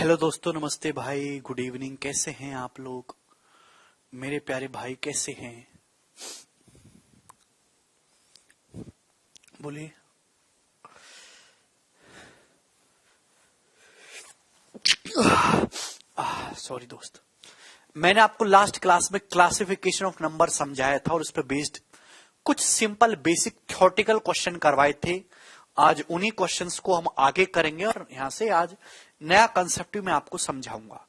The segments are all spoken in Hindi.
हेलो दोस्तों, नमस्ते भाई, गुड इवनिंग। कैसे हैं आप लोग? मेरे प्यारे भाई कैसे हैं? बोलिए। सॉरी दोस्त, मैंने आपको लास्ट क्लास में क्लासिफिकेशन ऑफ नंबर समझाया था और उस पर बेस्ड कुछ सिंपल बेसिक थ्योरेटिकल क्वेश्चन करवाए थे। आज उन्हीं क्वेश्चंस को हम आगे करेंगे और यहां से आज नया कंसेप्ट मैं आपको समझाऊंगा।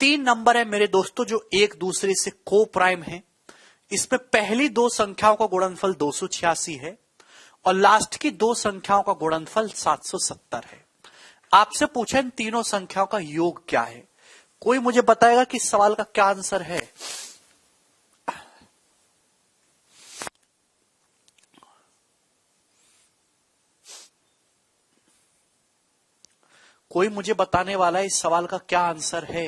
3 नंबर है मेरे दोस्तों जो एक दूसरे से को प्राइम है। इसमें पहली 2 संख्याओं का गुणनफल 286 है और लास्ट की 2 संख्याओं का गुणनफल 770 है। आपसे पूछा इन तीनों संख्याओं का योग क्या है। कोई मुझे बताएगा कि इस सवाल का क्या आंसर है? कोई मुझे बताने वाला है इस सवाल का क्या आंसर है?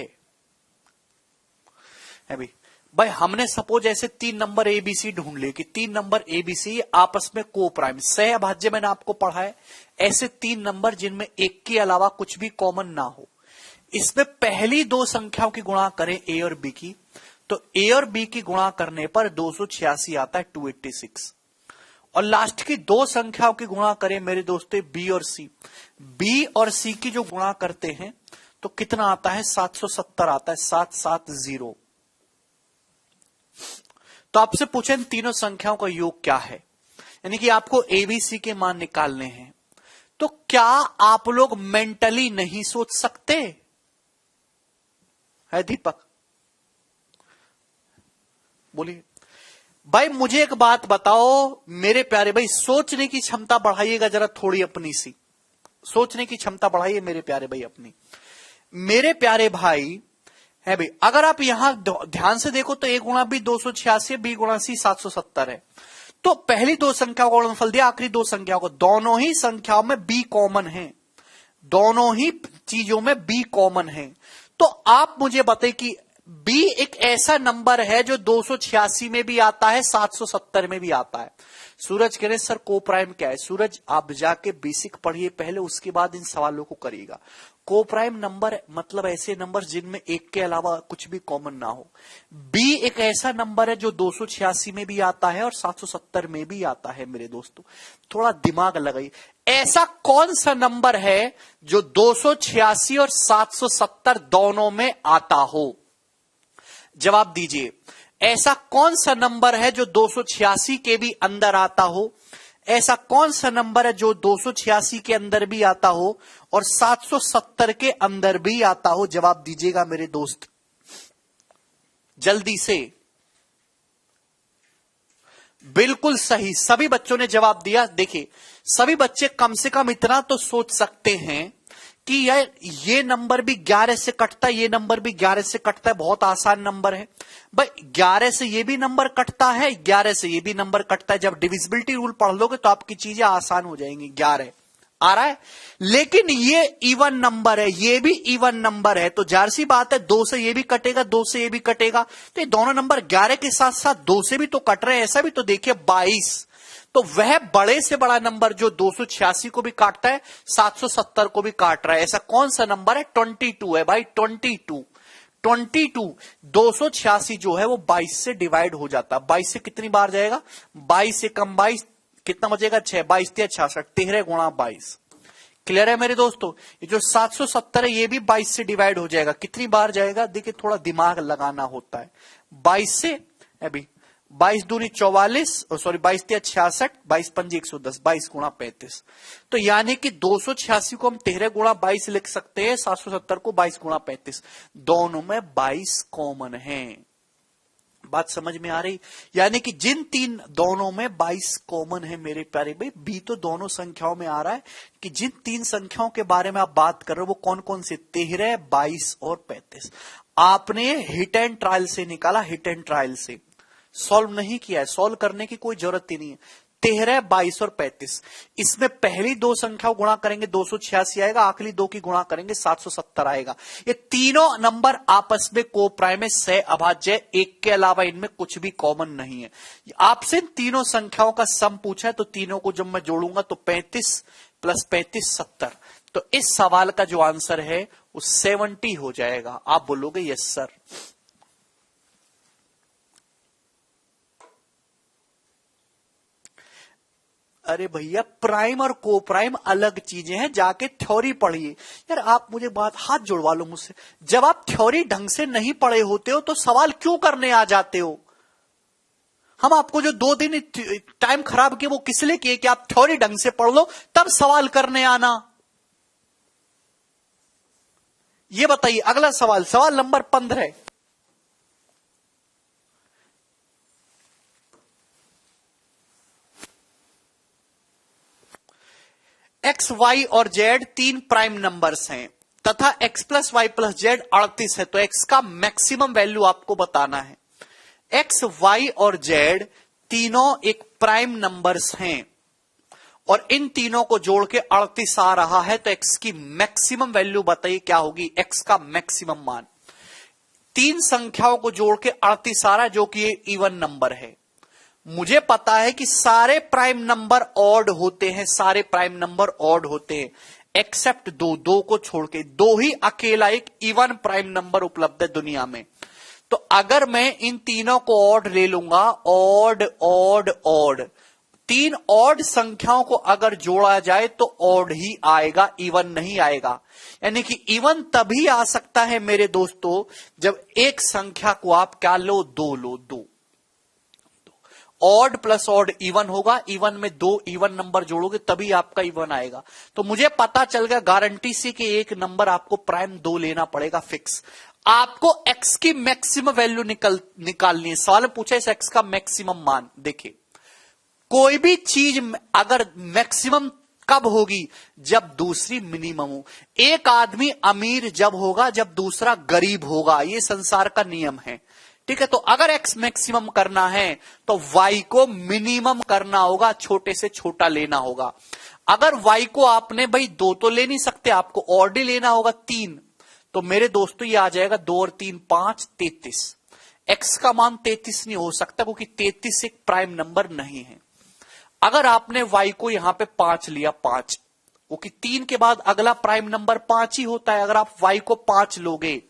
भाई हमने सपोज ऐसे 3 नंबर एबीसी ढूंढ लिए कि 3 नंबर एबीसी आपस में को प्राइम सहअभाज्य मैंने आपको पढ़ा है। ऐसे 3 नंबर जिनमें एक के अलावा कुछ भी कॉमन ना हो। इसमें पहली 2 संख्याओं की गुणा करें ए और बी की, तो ए और बी की गुणा करने पर 286 आता है 286। और लास्ट की 2 संख्याओं की गुणा करें मेरे दोस्तों बी और सी। बी और सी की जो गुणा करते हैं तो कितना आता है? 770 आता है, 770। तो आपसे पूछे इन तीनों संख्याओं का योग क्या है, यानी कि आपको एबीसी के मान निकालने हैं। तो क्या आप लोग मेंटली नहीं सोच सकते? है दीपक, बोलिए भाई। मुझे एक बात बताओ मेरे प्यारे भाई, सोचने की क्षमता बढ़ाइएगा जरा थोड़ी अपनी सी। सोचने की क्षमता बढ़ाइए मेरे प्यारे भाई अपनी। मेरे प्यारे भाई है भाई, अगर आप यहां ध्यान से देखो तो ए गुणा बी 286, बी गुणा सी 770 है। तो पहली 2 संख्याओं का गुणनफल दिया, आखिरी 2 संख्याओं को। दोनों ही संख्याओं में बी कॉमन है, दोनों ही चीजों में बी कॉमन है। तो आप मुझे बताइए कि बी एक ऐसा नंबर है जो 286 में भी आता है, 770 में भी आता है। सूरज कह रहे सर को प्राइम क्या है? सूरज आप जाके बेसिक पढ़िए पहले, उसके बाद इन सवालों को करिएगा। को प्राइम नंबर मतलब ऐसे नंबर जिनमें एक के अलावा कुछ भी कॉमन ना हो। बी एक ऐसा नंबर है जो 286 में भी आता है और 770 में भी आता है। मेरे दोस्तों थोड़ा दिमाग लगाइए, ऐसा कौन सा नंबर है जो 286 और 770 दोनों में आता हो? जवाब दीजिए। ऐसा कौन सा नंबर है जो 286 के भी अंदर आता हो? ऐसा कौन सा नंबर है जो 286 के अंदर भी आता हो और 770 के अंदर भी आता हो? जवाब दीजिएगा मेरे दोस्त जल्दी से। बिल्कुल सही, सभी बच्चों ने जवाब दिया। देखिए सभी बच्चे कम से कम इतना तो सोच सकते हैं कि यार ये नंबर भी 11 से कटता है, ये नंबर भी 11 से कटता है, बहुत आसान नंबर है भाई। 11 से ये भी नंबर कटता है, 11 से ये भी नंबर कटता है। जब डिविजिबिलिटी रूल पढ़ लोगे तो आपकी चीजें आसान हो जाएंगी। 11 आ रहा है, लेकिन ये इवन नंबर है, ये भी इवन नंबर है, तो जाहिर सी बात है 2 से ये भी कटेगा, 2 से ये भी कटेगा। तो ये दोनों नंबर 11 के साथ साथ 2 से भी तो कट रहे हैं। ऐसा भी तो देखिए 22, तो वह बड़े से बड़ा नंबर जो 286 को भी काटता है, 770 को भी काट रहा है, ऐसा कौन सा नंबर है? 22 है भाई, 22। 286 जो है वो 22 से डिवाइड हो जाता है। 22 से कितनी बार जाएगा? 22 से कम 22 कितना बचेगा? 6। 22 × 66, 13 × 22। क्लियर है मेरे दोस्तों? ये जो 770 है ये भी 22 से डिवाइड हो जाएगा। कितनी बार जाएगा? देखिए थोड़ा दिमाग लगाना होता है। 22 से अभी 22 दूनी 44, सॉरी 22 × 66, 22 × 5 = 110, 22 × 35। तो यानी कि 286 को हम 13 × 22 लिख सकते हैं, 770 को 22 × 35। दोनों में 22 कॉमन है। बात समझ में आ रही? यानी कि जिन 3 दोनों में 22 कॉमन है मेरे प्यारे भाई। बी तो दोनों संख्याओं में आ रहा है कि जिन 3 संख्याओं के बारे में आप बात कर रहे हो वो कौन कौन से? 13, 22 और 35। आपने हिट एंड ट्रायल से निकाला, हिट एंड ट्रायल से सॉल्व नहीं किया है, सॉल्व करने की कोई जरूरत ही नहीं है। 13, 22 और 35, इसमें पहली 2 संख्या गुणा करेंगे 286 आएगा, आखिरी 2 की गुणा करेंगे 770 आएगा। ये तीनों नंबर आपस में को प्राइम है, सहअभाज्य, एक के अलावा इनमें कुछ भी कॉमन नहीं है। आपसे इन तीनों संख्याओं का सम पूछा है, तो तीनों को जब मैं जोड़ूंगा तो 35 + 35 70, तो इस सवाल का जो आंसर है वो 70 हो जाएगा। आप बोलोगे यस सर। अरे भैया प्राइम और को प्राइम अलग चीजें हैं, जाके थ्योरी पढ़िए। यार आप मुझे बात हाथ जुड़वा लो मुझसे, जब आप थ्योरी ढंग से नहीं पढ़े होते हो तो सवाल क्यों करने आ जाते हो? हम आपको जो 2 दिन टाइम खराब किए वो किस लिए किए कि आप थ्योरी ढंग से पढ़ लो तब सवाल करने आना। ये बताइए अगला सवाल, सवाल नंबर 15। एक्स वाई और जेड 3 प्राइम नंबर्स हैं तथा X plus Y plus Z 38 है, तो एक्स का मैक्सिमम वैल्यू आपको बताना है। एक्स वाई और जेड तीनों एक प्राइम नंबर्स हैं और इन तीनों को जोड़ के 38 आ रहा है, तो एक्स की मैक्सिमम वैल्यू बताइए क्या होगी? एक्स का मैक्सिमम मान। 3 संख्याओं को जोड़ के 38 आ रहा है जो कि इवन नंबर है। मुझे पता है कि सारे प्राइम नंबर ऑड होते हैं, सारे प्राइम नंबर ऑड होते हैं एक्सेप्ट 2 को छोड़ के। 2 ही अकेला एक इवन प्राइम नंबर उपलब्ध है दुनिया में। तो अगर मैं इन तीनों को ऑड ले लूंगा, ऑड ऑड ऑड, 3 ऑड संख्याओं को अगर जोड़ा जाए तो ऑड ही आएगा, इवन नहीं आएगा। यानी कि इवन तभी आ सकता है मेरे दोस्तों जब एक संख्या को आप क्या लो? 2 लो, 2। ऑड प्लस ऑड इवन होगा, इवन में 2 इवन नंबर जोड़ोगे तभी आपका इवन आएगा। तो मुझे पता चल गया गारंटी से कि एक नंबर आपको प्राइम 2 लेना पड़ेगा फिक्स। आपको एक्स की मैक्सिमम वैल्यू निकालनी है। सवाल में पूछा इस एक्स का मैक्सिमम मान। देखिए कोई भी चीज अगर मैक्सिमम कब होगी? जब दूसरी मिनिमम हो। एक आदमी अमीर जब होगा जब दूसरा गरीब होगा, यह संसार का नियम है। ठीक है, तो अगर एक्स मैक्सिमम करना है तो वाई को मिनिमम करना होगा, छोटे से छोटा लेना होगा। अगर वाई को आपने भाई 2 तो ले नहीं सकते, आपको ऑड ही लेना होगा 3, तो मेरे दोस्तों ये आ जाएगा 2 और 3 5, 33। एक्स का मान 33 नहीं हो सकता क्योंकि 33 एक प्राइम नंबर नहीं है। अगर आपने वाई को यहां पे 5 लिया, 5, क्योंकि 3 के बाद अगला प्राइम नंबर 5 ही होता है। अगर आप वाई को 5 लोगे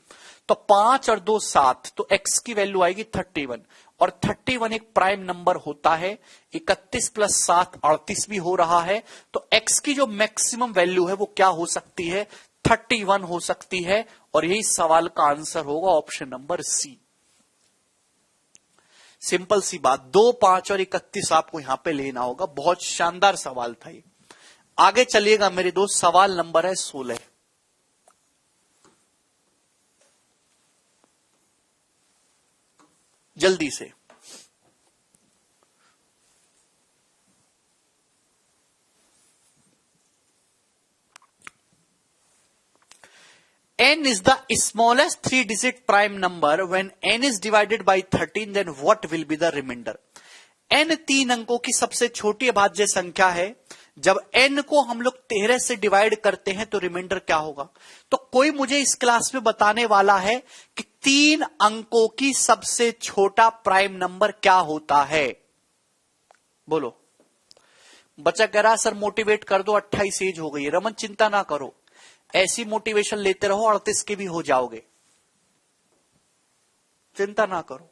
तो 5 और 2 7, तो एक्स की वैल्यू आएगी 31 और 31 एक प्राइम नंबर होता है। 31 प्लस 7 38 भी हो रहा है। तो एक्स की जो मैक्सिमम वैल्यू है वो क्या हो सकती है? 31 हो सकती है और यही सवाल का आंसर होगा ऑप्शन नंबर सी। सिंपल सी बात, 2 5 और 31 आपको यहां पे लेना होगा। बहुत शानदार सवाल था ये। आगे चलिएगा मेरे दोस्त, सवाल नंबर है 16। जल्दी से n is the smallest 3-digit prime number. When n is divided by 13, then what will be the remainder? n 3 अंकों की सबसे छोटी अभाज्य संख्या है। जब n को हम लोग 13 से डिवाइड करते हैं तो रिमाइंडर क्या होगा? तो कोई मुझे इस क्लास में बताने वाला है कि 3 अंकों की सबसे छोटा प्राइम नंबर क्या होता है? बोलो। बच्चा कह रहा सर मोटिवेट कर दो, 28 एज हो गई है। रमन चिंता ना करो, ऐसी मोटिवेशन लेते रहो 38 के भी हो जाओगे, चिंता ना करो।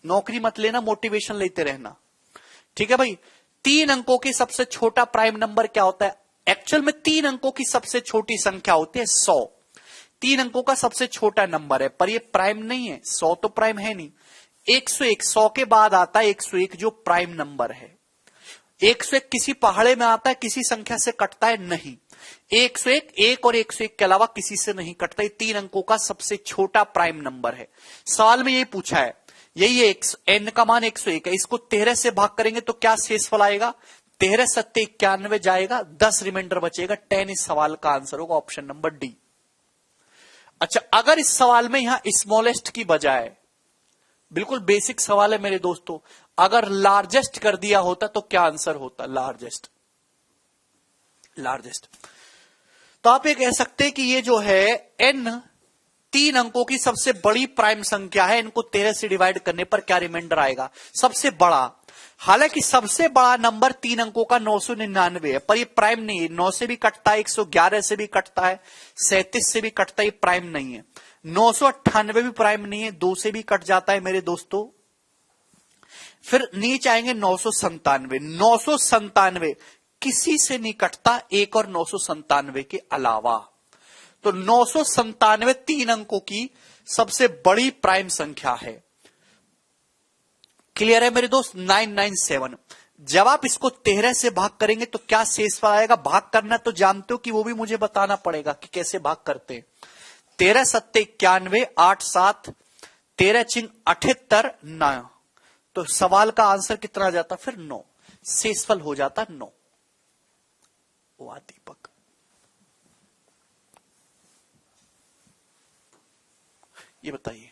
नौकरी मत लेना, मोटिवेशन लेते रहना। ठीक है भाई। 3 अंकों की सबसे छोटा प्राइम नंबर क्या होता है? एक्चुअल में 3 अंकों की सबसे छोटी संख्या होती है 100। 3 अंकों का सबसे छोटा नंबर है, पर ये प्राइम नहीं है। 100 तो प्राइम है नहीं। 101, 100 के बाद आता है 101 जो प्राइम नंबर है। 101 किसी पहाड़े में आता है, किसी संख्या से कटता है नहीं। 101 1 और 101 के अलावा किसी से नहीं कटता। 3 अंकों का सबसे छोटा प्राइम नंबर है। सवाल में यही पूछा है, यही है n का मान 101 है। इसको 13 से भाग करेंगे तो क्या शेषफल आएगा? 13 सत्ते 91 जाएगा, 10 रिमाइंडर बचेगा। 10 इस सवाल का आंसर होगा ऑप्शन नंबर डी। अच्छा, अगर इस सवाल में यहां स्मॉलेस्ट की बजाय, बिल्कुल बेसिक सवाल है मेरे दोस्तों, अगर लार्जेस्ट कर दिया होता तो क्या आंसर होता? लार्जेस्ट। लार्जेस्ट तो आप ये कह सकते हैं कि ये जो है n 3 अंकों की सबसे बड़ी प्राइम संख्या है, इनको 13 से डिवाइड करने पर क्या रिमाइंडर आएगा? सबसे बड़ा। हालांकि सबसे बड़ा नंबर 3 अंकों का 999 है, पर ये प्राइम नहीं है। 9 से भी कटता है, 111 से भी कटता है, 37 से भी कटता है, ये प्राइम नहीं है। 998 भी प्राइम नहीं है, 2 से भी कट जाता है मेरे दोस्तों। फिर नीचे आएंगे 997। 997 किसी से नहीं कटता, 1 और 997 के अलावा। तो 997 3 अंकों की सबसे बड़ी प्राइम संख्या है। क्लियर है मेरे दोस्त? 997। जब आप इसको 13 से भाग करेंगे तो क्या शेषफल आएगा? भाग करना तो जानते हो कि वो भी मुझे बताना पड़ेगा कि कैसे भाग करते हैं। 13 सत्ते 91, 8 7 13 चिंग 78 9। तो सवाल का आंसर कितना आ जाता? फिर 9। शेषफल हो जाता 9। वाह दीपक, ये बताइए।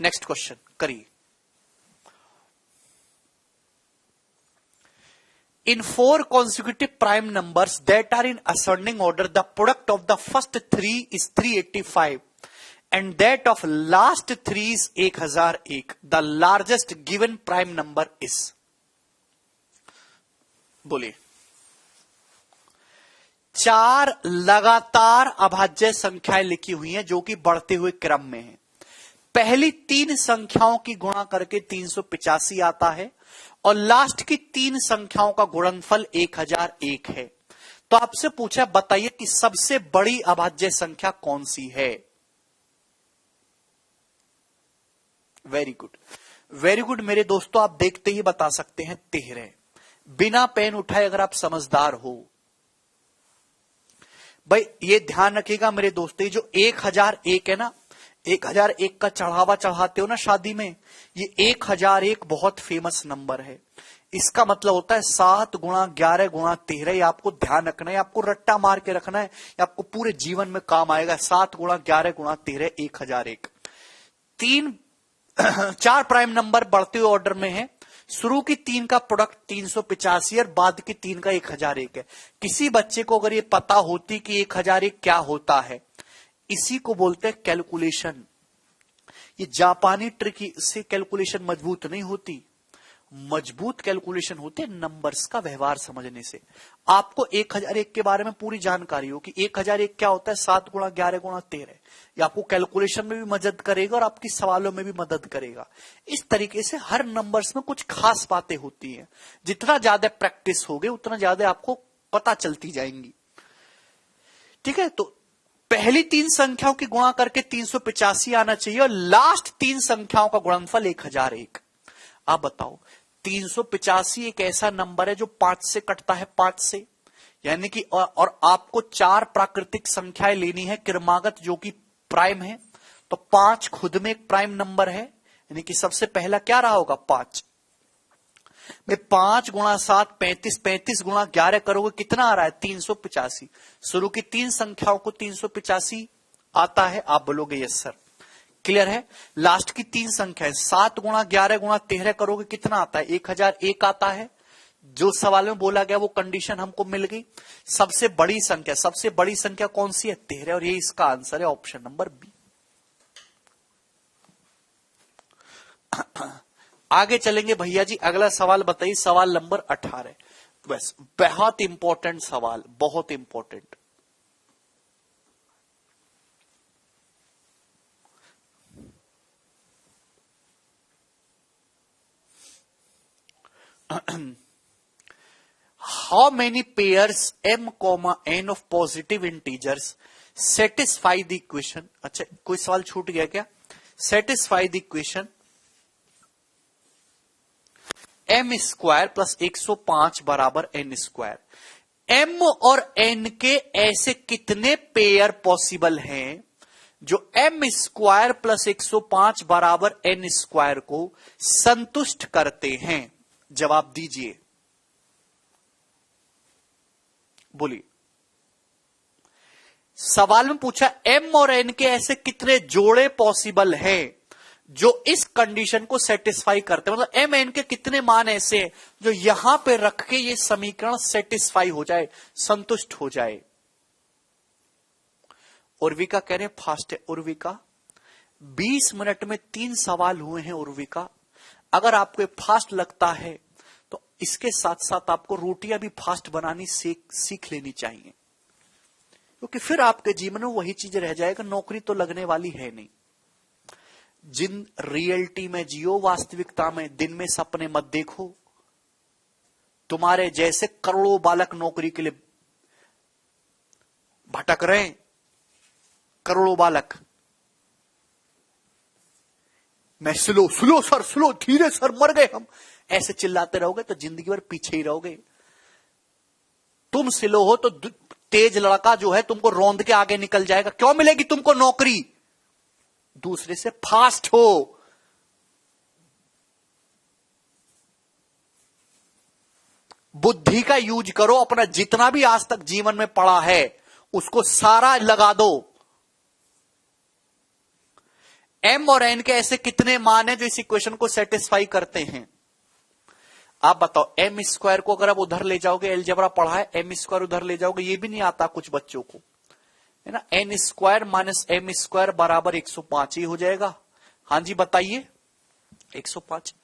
नेक्स्ट क्वेश्चन करिए। In 4 consecutive prime numbers that are in ascending order, the product of the first 3 is 385 and that of last 3 is 1001. The largest given prime number is? बोलिए। 4 लगातार अभाज्य संख्याएं लिखी हुई हैं जो कि बढ़ते हुए क्रम में है। पहली 3 संख्याओं की गुणा करके 385 आता है और लास्ट की 3 संख्याओं का गुणनफल 1001 है। तो आपसे पूछा, बताइए कि सबसे बड़ी अभाज्य संख्या कौन सी है? वेरी गुड, वेरी गुड मेरे दोस्तों, आप देखते ही बता सकते हैं 13। बिना पेन उठाए अगर आप समझदार हो। भाई ये ध्यान रखिएगा मेरे दोस्तों, ये जो 1001 है ना, 1001 का चढ़ावा चढ़ाते हो ना शादी में, ये 1001 बहुत फेमस नंबर है। इसका मतलब होता है 7 गुणा 11 गुणा 13। ये आपको ध्यान रखना है, आपको रट्टा मार के रखना है, ये आपको पूरे जीवन में काम आएगा। 7 गुणा 11 गुणा 13 1001। 4 प्राइम नंबर बढ़ते हुए ऑर्डर में है। शुरू की 3 का प्रोडक्ट 385 और बाद की 3 का 1001 है। किसी बच्चे को अगर ये पता होती कि 1001 क्या होता है, इसी को बोलते हैं कैलकुलेशन। ये जापानी ट्रिक से कैलकुलेशन मजबूत नहीं होती, मजबूत कैलकुलेशन होते हैं नंबर्स का व्यवहार समझने से। आपको 1001 के बारे में पूरी जानकारी हो कि 1001 क्या होता है, 7 गुणा 11 गुणा 13। ये आपको कैलकुलेशन में भी मदद करेगा और आपकी सवालों में भी मदद करेगा। इस तरीके से हर नंबर्स में कुछ खास बातें होती हैं। जितना ज्यादा प्रैक्टिस होगी उतना ज्यादा आपको पता चलती जाएंगी। ठीक है, तो पहली 3 संख्याओं की गुणा करके 385 आना चाहिए और लास्ट 3 संख्याओं का गुणनफल 1001। आप बताओ, 385 एक ऐसा नंबर है जो 5 से कटता है, 5 से, यानी कि और आपको 4 प्राकृतिक संख्याएं लेनी है क्रमागत जो कि प्राइम है। तो 5 खुद में एक प्राइम नंबर है, यानी कि सबसे पहला क्या रहा होगा? 5 में 5 गुणा 7 35, 35 गुणा 11 करोगे कितना आ रहा है? 385। शुरू की 3 संख्याओं को 385 आता है, आप बोलोगे यस सर। क्लियर है? लास्ट की 3 संख्या है, 7 गुणा 11 गुणा 13 करोगे कितना आता है? 1001 आता है। जो सवाल में बोला गया वो कंडीशन हमको मिल गई। सबसे बड़ी संख्या कौन सी है? 13, और ये इसका आंसर है ऑप्शन नंबर बी। आगे चलेंगे भैया जी, अगला सवाल बताइए, सवाल नंबर 18। बस बहुत इंपॉर्टेंट सवाल, बहुत important. How many pairs m, n of positive integers satisfy the equation? अच्छा, कोई सवाल छूट गया क्या? Satisfy the equation m square plus 105 बराबर n स्क्वायर। m और n के ऐसे कितने पेयर पॉसिबल हैं जो m स्क्वायर प्लस 105 बराबर n स्क्वायर को संतुष्ट करते हैं? जवाब दीजिए, बोलिए। सवाल में पूछा m और n के ऐसे कितने जोड़े पॉसिबल हैं जो इस कंडीशन को सेटिस्फाई करते हैं, मतलब m n के कितने मान ऐसे हैं जो यहां पे रख के ये समीकरण सेटिस्फाई हो जाए, संतुष्ट हो जाए। उर्विका कह रहे फास्ट है। उर्विका 20 मिनट में 3 सवाल हुए हैं। उर्विका अगर आपको फास्ट लगता है तो इसके साथ साथ आपको रोटियां भी फास्ट बनानी सीख लेनी चाहिए, क्योंकि फिर आपके जीवन में वही चीज रह जाएगा, नौकरी तो लगने वाली है नहीं। जिन रियलिटी में जियो, वास्तविकता में। दिन में सपने मत देखो। तुम्हारे जैसे करोड़ों बालक नौकरी के लिए भटक रहे हैं, करोड़ों बालक। मैं स्लो स्लो सर, स्लो, धीरे सर, मर गए हम, ऐसे चिल्लाते रहोगे तो जिंदगी भर पीछे ही रहोगे। तुम स्लो हो तो तेज लड़का जो है तुमको रौंद के आगे निकल जाएगा। क्यों मिलेगी तुमको नौकरी? दूसरे से फास्ट हो। बुद्धि का यूज करो। अपना जितना भी आज तक जीवन में पड़ा है उसको सारा लगा दो। एम और एन के ऐसे कितने मान हैं जो इस इक्वेशन को सेटिस्फाई करते हैं? आप बताओ। एम स्क्वायर को अगर आप उधर ले जाओगे, अलजेब्रा पढ़ा है, एम स्क्वायर उधर ले जाओगे, ये भी नहीं आता कुछ बच्चों को, है ना। N square minus M square बराबर 105 ही हो जाएगा। हाँ जी बताइए, 105।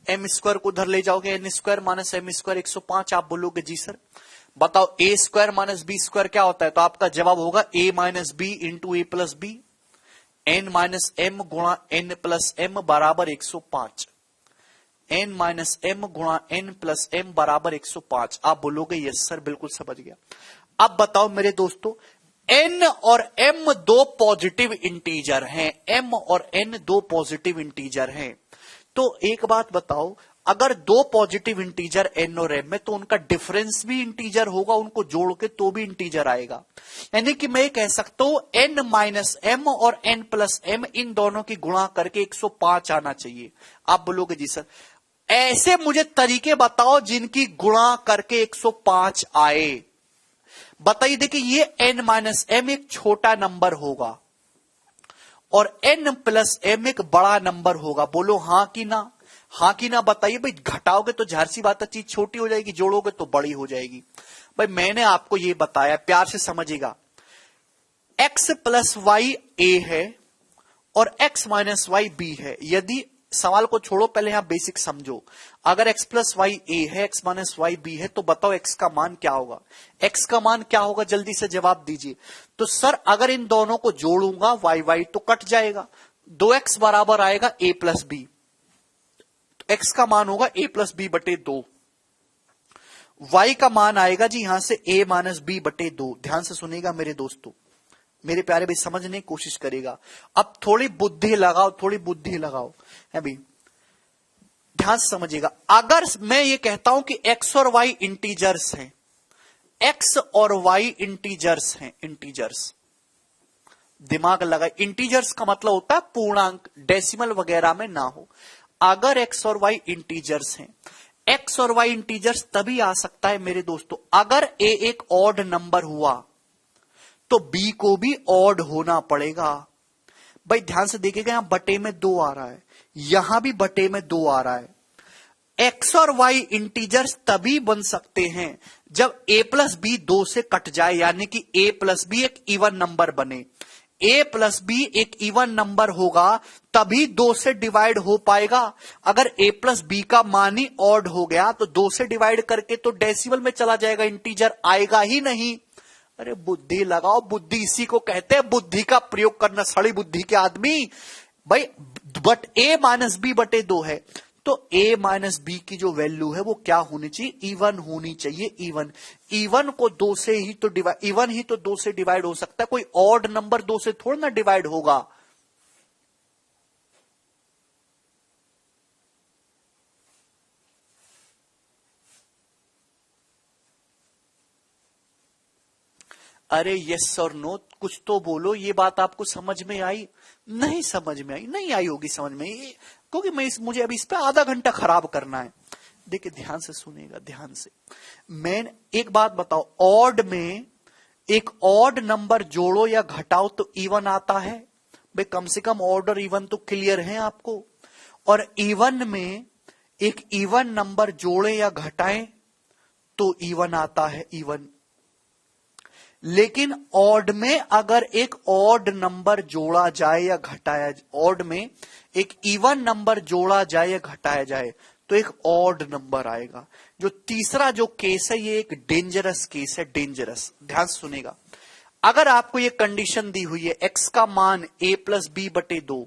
एम स्क्वायर को उधर ले जाओगे, N square minus M square 105। आप बोलोगे जी सर बताओ A square minus B square क्या होता है? तो आपका जवाब होगा A minus B into A plus B. N minus M गुणा एन प्लस एम बराबर 105। एन माइनस एम गुणा एन प्लस एम बराबर 105। आप बोलोगे यस सर, बिल्कुल समझ गया। अब बताओ मेरे दोस्तों, एन और एम दो पॉजिटिव इंटीजर हैं। एम और एन दो पॉजिटिव इंटीजर हैं। तो एक बात बताओ, अगर दो पॉजिटिव इंटीजर एन और एम में, तो उनका डिफरेंस भी इंटीजर होगा, उनको जोड़ के तो भी इंटीजर आएगा। यानी कि मैं कह सकता हूं एन माइनस एम और एन प्लस एम, इन दोनों की गुणा करके 105 आना चाहिए। आप बोलोगे जी सर ऐसे मुझे तरीके बताओ जिनकी गुणा करके 105 आए। बताइए। देखिए ये एन माइनस एम एक छोटा नंबर होगा और एन प्लस एम एक बड़ा नंबर होगा। बोलो हां कि ना? हां कि ना बताइए। भाई घटाओगे तो जाहिर सी बात है चीज छोटी हो जाएगी, जोड़ोगे तो बड़ी हो जाएगी। भाई मैंने आपको ये बताया, प्यार से समझिएगा। एक्स प्लस वाई ए है और एक्स माइनस वाई बी है। यदि सवाल को छोड़ो, पहले यहां बेसिक समझो। अगर x प्लस वाई ए है, x माइनस वाई बी है, तो बताओ x का मान क्या होगा? x का मान क्या होगा? जल्दी से जवाब दीजिए। तो सर अगर इन दोनों को जोड़ूंगा y y तो कट जाएगा। 2x बराबर आएगा a प्लस बी। तो x का मान होगा a प्लस बी बटे 2। y का मान आएगा जी यहां से a माइनस बी बटे 2। ध्यान से सुनिएगा मेरे दोस्तों, मेरे प्यारे भाई, समझने की कोशिश करेगा। अब थोड़ी बुद्धि लगाओ, थोड़ी बुद्धि लगाओ है भाई, ध्यान से समझिएगा। अगर मैं ये कहता हूं कि x और y इंटीजर्स हैं, x और y इंटीजर्स हैं, इंटीजर्स, दिमाग लगाए। इंटीजर्स का मतलब होता है पूर्णांक, डेसिमल वगैरह में ना हो। अगर x और y इंटीजर्स हैं, x और y इंटीजर्स तभी आ सकता है मेरे दोस्तों अगर a एक ऑड नंबर हुआ तो b को भी ऑड होना पड़ेगा। भाई ध्यान से देखिएगा, यहां बटे में 2 आ रहा है, यहां भी बटे में 2 आ रहा है। x और y इंटीजर्स तभी बन सकते हैं जब a प्लस बी 2 से कट जाए, यानी कि a प्लस बी एक इवन नंबर बने। a प्लस बी एक इवन नंबर होगा तभी 2 से डिवाइड हो पाएगा। अगर a प्लस बी का मान ही ऑड हो गया तो 2 से डिवाइड करके तो डेसिमल में चला जाएगा, इंटीजर आएगा ही नहीं। अरे बुद्धि लगाओ, बुद्धि इसी को कहते हैं, बुद्धि का प्रयोग करना, सड़ी बुद्धि के आदमी। भाई बट a माइनस बी बटे 2 है, तो a माइनस बी की जो वैल्यू है वो क्या होनी चाहिए? इवन होनी चाहिए। इवन, इवन को 2 से ही तो डिवाइड, इवन ही तो 2 से डिवाइड हो सकता है, कोई ऑड नंबर 2 से थोड़ा ना डिवाइड होगा। अरे यस और नो, कुछ तो बोलो। ये बात आपको समझ में आई? नहीं समझ में आई, नहीं आई होगी समझ में, क्योंकि मुझे अभी इस पे आधा घंटा खराब करना है। देखिए ध्यान से सुनिएगा, ध्यान से। मैं एक बात बताओ, ऑड में एक ऑड नंबर जोड़ो या घटाओ तो इवन आता है। भाई कम से कम ऑड और इवन तो क्लियर है आपको। और इवन में एक इवन नंबर जोड़े या घटाएं तो इवन आता है, इवन। लेकिन ऑड में अगर एक ऑड नंबर जोड़ा जाए या घटाया, ऑड में एक इवन नंबर जोड़ा जाए या घटाया जाए तो एक ऑड नंबर आएगा। जो तीसरा जो केस है ये एक डेंजरस केस है, डेंजरस। ध्यान सुनेगा, अगर आपको ये कंडीशन दी हुई है x का मान a प्लस बी बटे 2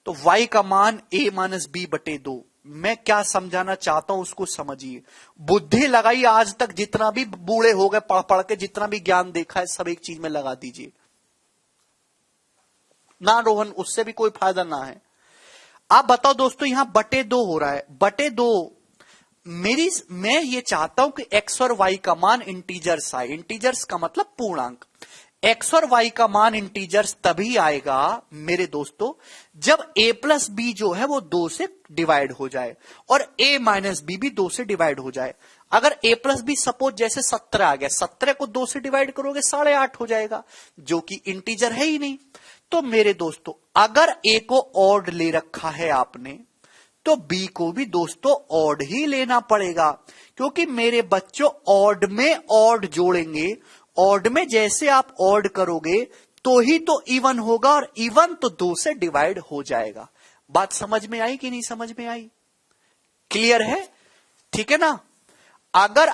तो y का मान a माइनस बी बटे 2, मैं क्या समझाना चाहता हूं उसको समझिए। बुद्धि लगाइए, आज तक जितना भी बूढ़े हो गए पढ़ पढ़ के, जितना भी ज्ञान देखा है सब एक चीज में लगा दीजिए ना रोहन, उससे भी कोई फायदा ना है। आप बताओ दोस्तों, यहां बटे 2 हो रहा है, बटे 2 मैं ये चाहता हूं कि x और y का मान इंटीजर्स आए। इंटीजर्स का मतलब पूर्णांक। x और y का मान इंटीजर्स तभी आएगा मेरे दोस्तों जब a प्लस बी जो है वो 2 से डिवाइड हो जाए और a माइनस बी भी 2 से डिवाइड हो जाए। अगर a प्लस बी सपोज जैसे 17 आ गया, 17 को 2 से डिवाइड करोगे 8.5 हो जाएगा, जो कि इंटीजर है ही नहीं। तो मेरे दोस्तों अगर a को ऑड ले रखा है आपने तो b को भी दोस्तों ऑड ही लेना पड़ेगा, क्योंकि मेरे बच्चों ऑड में ऑड जोड़ेंगे, ऑड में जैसे आप ऑड करोगे तो ही तो इवन होगा और इवन तो 2 से डिवाइड हो जाएगा। बात समझ में आई कि नहीं समझ में आई? क्लियर है? ठीक है ना। अगर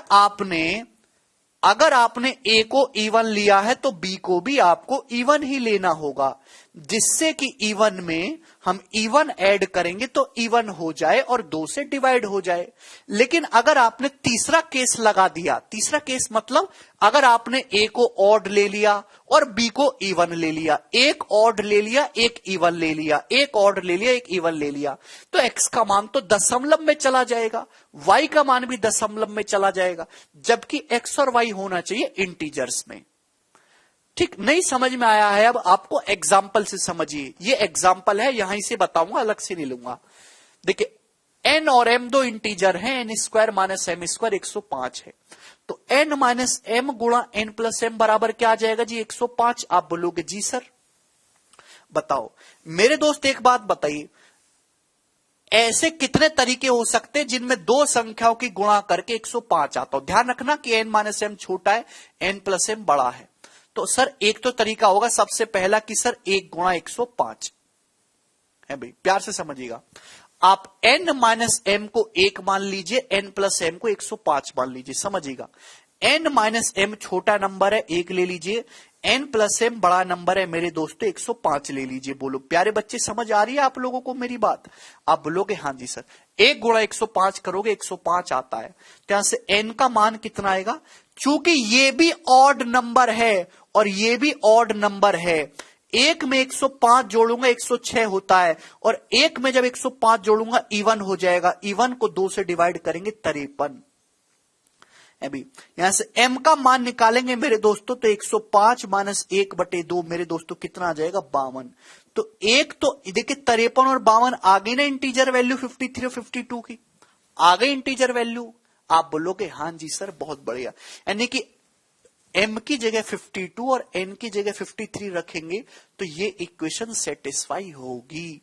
आपने a को इवन लिया है तो b को भी आपको इवन ही लेना होगा, जिससे कि इवन में हम इवन ऐड करेंगे तो इवन हो जाए और 2 से डिवाइड हो जाए। लेकिन अगर आपने तीसरा केस लगा दिया, तीसरा केस मतलब अगर आपने a को ऑड ले लिया और b को इवन ले लिया, एक ऑड ले लिया एक इवन ले लिया, एक ऑड ले लिया एक इवन ले लिया, तो x का मान तो दशमलव में चला जाएगा, y का मान भी दशमलव में चला जाएगा, जबकि x और y होना चाहिए इंटीजर्स में। ठीक नहीं समझ में आया है? अब आपको एग्जाम्पल से समझिए, ये एग्जाम्पल है, यहां से बताऊंगा, अलग से नहीं लूंगा। देखिए n और m दो इंटीजर हैं, n square minus m square 105 है, तो n माइनस m गुणा n प्लस m बराबर क्या आ जाएगा जी? 105। आप बोलोगे जी सर। बताओ मेरे दोस्त एक बात बताइए, ऐसे कितने तरीके हो सकते हैं जिनमें दो संख्याओं की गुणा करके 105 आता हो? ध्यान रखना कि n माइनस m छोटा है, n प्लस m बड़ा है। तो सर एक तो तरीका होगा सबसे पहला कि सर 1 गुणा 105 है भाई, प्यार से समझिएगा। आप n माइनस m को 1 मान लीजिए, n प्लस m को 105 मान लीजिए, समझिएगा। n माइनस m छोटा नंबर है 1 ले लीजिए, n प्लस m बड़ा नंबर है मेरे दोस्तों 105 ले लीजिए। बोलो प्यारे बच्चे समझ आ रही है आप लोगों को मेरी बात? आप बोलोगे हाँ जी सर। 1 गुणा 105 करोगे 105 आता है, तो यहां से n का मान कितना आएगा? चूंकि ये भी ऑड नंबर है और ये भी ऑड नंबर है, एक में 105 जोड़ूंगा 106 होता है, और एक में जब 105 जोड़ूंगा इवन हो जाएगा, इवन को 2 से डिवाइड करेंगे 53। अभी यहां से m का मान निकालेंगे मेरे दोस्तों तो 105 माइनस 1/2 मेरे दोस्तों कितना आ जाएगा? 52। तो एक तो देखिए 53 और 52 आ गई ना इंटीजर वैल्यू 53 और 52 की, आ गई इंटीजर वैल्यू। आप बोलोगे हाँ जी सर बहुत बढ़िया, यानी कि m की जगह 52 और n की जगह 53 रखेंगे तो ये इक्वेशन सेटिस्फाई होगी।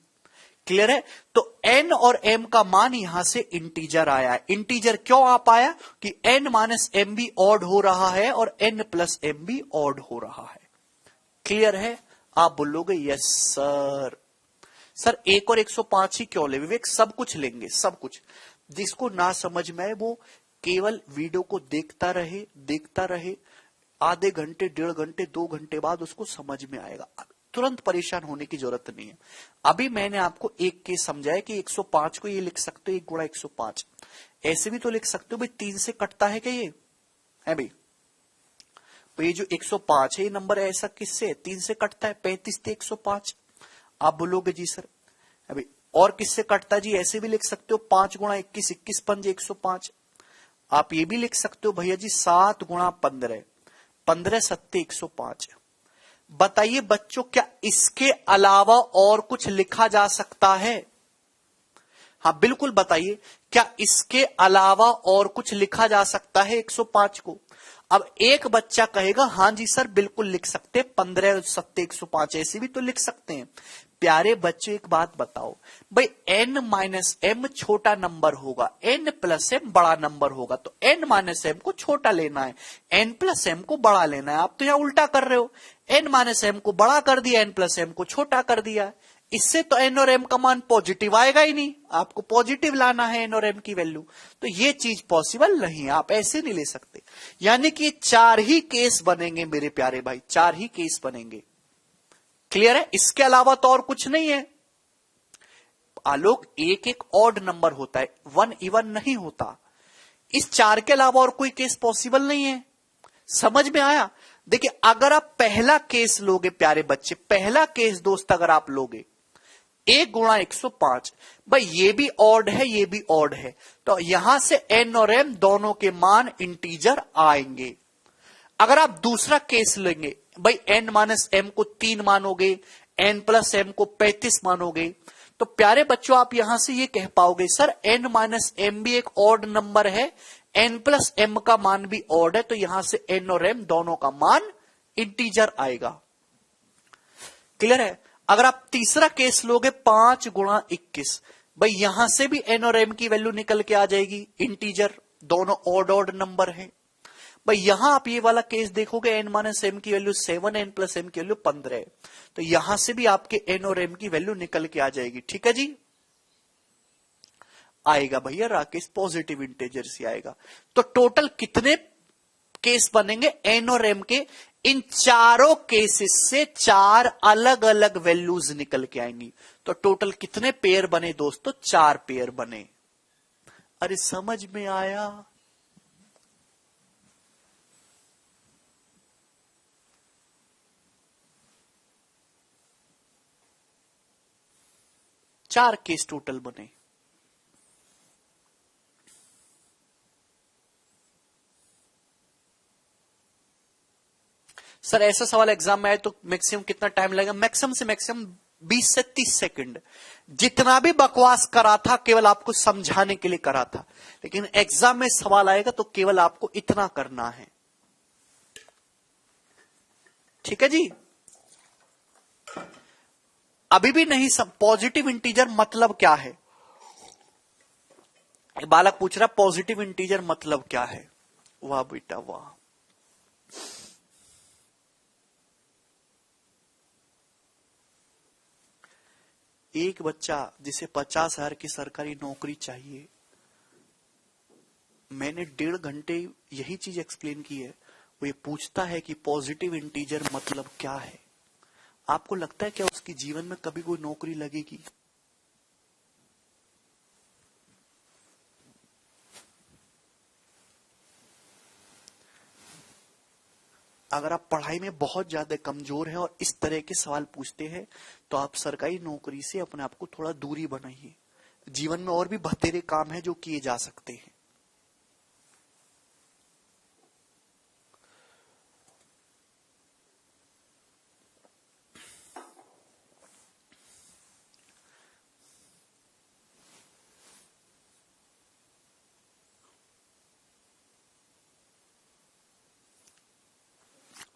क्लियर है? तो n और m का मान यहां से इंटीजर आया है। इंटीजर क्यों आ पाया? कि n माइनस m भी ऑड हो रहा है और n प्लस m भी ऑड हो रहा है। क्लियर है? आप बोलोगे यस सर। सर 1 और 105 ही क्यों ले विवेक? सब कुछ लेंगे, सब कुछ। जिसको ना समझ में आए वो केवल वीडियो को देखता रहे, आधे घंटे 1.5 घंटे 2 घंटे बाद उसको समझ में आएगा। तुरंत परेशान होने की जरूरत नहीं है। अभी मैंने आपको एक केस समझाया कि 105 को ये लिख सकते हो 1 गुणा 105, ऐसे भी तो लिख सकते हो भाई 3 से कटता है क्या? ये है भाई, तो ये जो 105 है ये नंबर ऐसा किससे है? 3 से कटता है, 35 से 105। आप बोलोगे जी सर। अभी और किससे कटता है जी? ऐसे भी लिख सकते हो 5 गुणा 21, 21 पंजे 105। आप ये भी लिख सकते हो भैया जी 7 गुणा 15, 15 सत्ते 105। बताइए बच्चों क्या इसके अलावा और कुछ लिखा जा सकता है? हाँ बिल्कुल बताइए, क्या इसके अलावा और कुछ लिखा जा सकता है 105 को? अब एक बच्चा कहेगा हाँ जी सर बिल्कुल लिख सकते हैं, 15 सत्ते 105 ऐसे भी तो लिख सकते हैं। प्यारे बच्चों एक बात बताओ भाई, n माइनस एम छोटा नंबर होगा, n प्लस एम बड़ा नंबर होगा, तो n माइनस एम को छोटा लेना है, n प्लस एम को बड़ा लेना है। आप तो यहां उल्टा कर रहे हो, n माइनस एम को बड़ा कर दिया, n प्लस एम को छोटा कर दिया। इससे तो n और m का मान पॉजिटिव आएगा ही नहीं, आपको पॉजिटिव लाना है n और m की वैल्यू, तो ये चीज पॉसिबल नहीं है, आप ऐसे नहीं ले सकते। यानी कि 4 ही केस बनेंगे मेरे प्यारे भाई, 4 ही केस बनेंगे। क्लियर है? इसके अलावा तो और कुछ नहीं है। आलोक, एक एक ऑड नंबर होता है, 1 इवन नहीं होता। इस 4 के अलावा और कोई केस पॉसिबल नहीं है। समझ में आया? देखिए, अगर आप पहला केस लोगे प्यारे बच्चे, पहला केस दोस्त अगर आप लोगे 1 गुणा 105, भाई ये भी ऑड है, ये भी ऑड है, तो यहां से n और m दोनों के मान इंटीजर आएंगे। अगर आप दूसरा केस लेंगे, भाई n माइनस एम को 3 मानोगे, n प्लस एम को 35 मानोगे, तो प्यारे बच्चों आप यहां से ये कह पाओगे सर n माइनस एम भी एक ऑड नंबर है, n प्लस एम का मान भी ऑड है, तो यहां से n और m दोनों का मान इंटीजर आएगा। क्लियर है? अगर आप तीसरा केस लोगे 5 गुणा 21, भाई यहां से भी n और m की वैल्यू निकल के आ जाएगी इंटीजर, दोनों ऑड नंबर है। भाई यहां आप ये वाला केस देखोगे, n माइनस एम की वैल्यू 7, n प्लस एम की वैल्यू 15 है, तो यहां से भी आपके n और m की वैल्यू निकल के आ जाएगी। ठीक है जी, आएगा भैया राकेश, पॉजिटिव इंटीजर से आएगा। तो टोटल कितने केस बनेंगे n और m के? इन चारों केसेस से 4 अलग अलग वैल्यूज निकल के आएंगी। तो टोटल कितने पेयर बने दोस्तों? 4 पेयर बने। अरे समझ में आया? चार केस टोटल बने। सर ऐसा सवाल एग्जाम में आए तो मैक्सिमम कितना टाइम लगेगा? मैक्सिमम से मैक्सिमम 20 से 30 सेकंड। जितना भी बकवास करा था केवल आपको समझाने के लिए करा था, लेकिन एग्जाम में सवाल आएगा तो केवल आपको इतना करना है। ठीक है जी, अभी भी नहीं सब। पॉजिटिव इंटीजर मतलब क्या है? एक बालक पूछ रहा पॉजिटिव इंटीजर मतलब क्या है। वाह बेटा वाह। एक बच्चा जिसे 50,000 की सरकारी नौकरी चाहिए, मैंने 1.5 घंटे यही चीज एक्सप्लेन की है, वो ये पूछता है कि पॉजिटिव इंटीजर मतलब क्या है। आपको लगता है क्या उसके जीवन में कभी कोई नौकरी लगेगी? अगर आप पढ़ाई में बहुत ज्यादा कमजोर हैं और इस तरह के सवाल पूछते हैं तो आप सरकारी नौकरी से अपने आप को थोड़ा दूरी बनाइए। जीवन में और भी बतेरे काम हैं जो किए जा सकते हैं।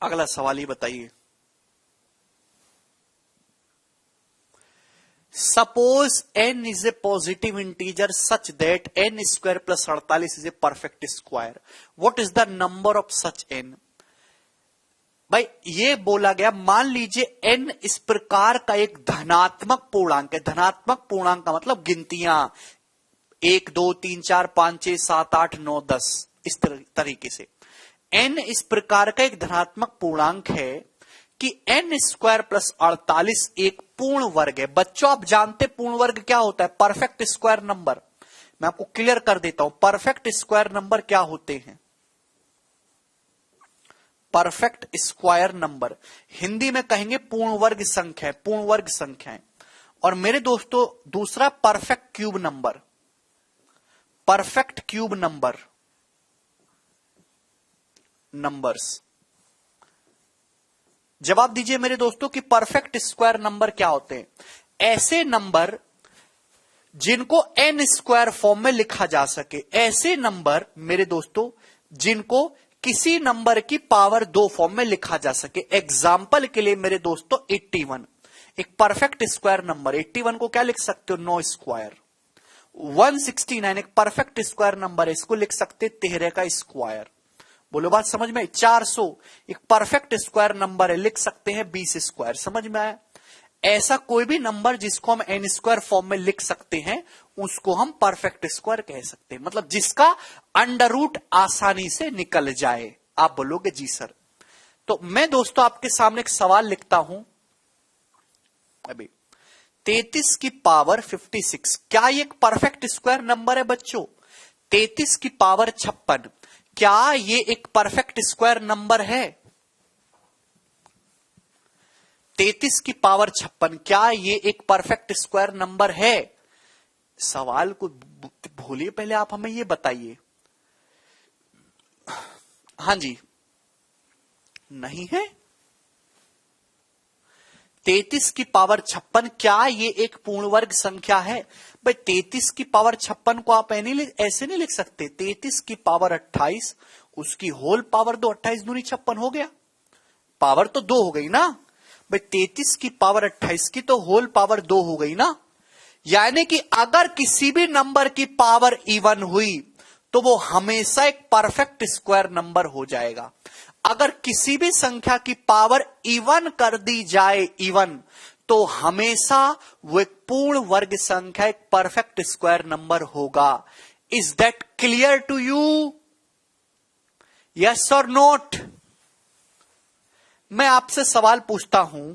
अगला सवाल ही बताइए। Suppose n is a positive integer such that n square plus 48 is a perfect square, what is the number of such n? भाई ये बोला गया, मान लीजिए n इस प्रकार का एक धनात्मक पूर्णांक है। धनात्मक पूर्णांक का मतलब गिनतियां 1 2 3 4 5 6 7 8 9 10 इस तरीके से। n इस प्रकार का एक धनात्मक पूर्णांक है कि n स्क्वायर प्लस 48 एक पूर्ण वर्ग है। बच्चों आप जानते पूर्ण वर्ग क्या होता है? Perfect square number. मैं आपको क्लियर कर देता हूं, परफेक्ट स्क्वायर नंबर क्या होते हैं। परफेक्ट स्क्वायर नंबर हिंदी में कहेंगे पूर्ण वर्ग संख्या, पूर्ण वर्ग संख्याएं। और मेरे दोस्तों दूसरा perfect cube number, perfect cube numbers. जवाब दीजिए मेरे दोस्तों कि परफेक्ट स्क्वायर नंबर क्या होते हैं? ऐसे नंबर जिनको n स्क्वायर फॉर्म में लिखा जा सके, ऐसे नंबर मेरे दोस्तों जिनको किसी नंबर की पावर 2 फॉर्म में लिखा जा सके। एग्जाम्पल के लिए मेरे दोस्तों 81, एक परफेक्ट स्क्वायर नंबर। 81 को क्या लिख सकते हो, 9 स्क्वायर। 169 एक परफेक्ट स्क्वायर नंबर है, इसको लिख सकते 13 का स्क्वायर। बोलो बात समझ में। 400 एक परफेक्ट स्क्वायर नंबर है, लिख सकते हैं 20 स्क्वायर। समझ में आया। ऐसा कोई भी नंबर जिसको हम एन स्क्वायर फॉर्म में लिख सकते हैं उसको हम परफेक्ट स्क्वायर कह सकते हैं, मतलब जिसका अंडर रूट आसानी से निकल जाए। आप बोलोगे जी सर। तो मैं दोस्तों आपके सामने एक सवाल लिखता हूं अभी। 33 की पावर 56 क्या ये एक परफेक्ट स्क्वायर नंबर है बच्चों? 33 की पावर 56 क्या ये एक परफेक्ट स्क्वायर नंबर है? 33 की पावर 56 क्या ये एक परफेक्ट स्क्वायर नंबर है? सवाल को भूलिए, पहले आप हमें ये बताइए। हां जी, नहीं है। 33 की पावर 56 क्या ये एक पूर्ण वर्ग संख्या है? भाई 33 की पावर 56 को आप ऐसे नहीं लिख सकते। 33 की पावर 28 उसकी होल पावर 2, 28 दूनी 56 हो गया। पावर तो 2 हो गई ना भाई। 33 की पावर 28 की तो होल पावर 2 हो गई ना। यानी कि अगर किसी भी नंबर की पावर इवन हुई तो वो हमेशा एक परफेक्ट स्क्वायर नंबर हो जाएगा। अगर किसी भी संख्या की पावर इवन कर दी जाए इवन, तो हमेशा वो एक पूर्ण वर्ग संख्या, एक परफेक्ट स्क्वायर नंबर होगा। Is that clear to you? Yes और नोट? मैं आपसे सवाल पूछता हूं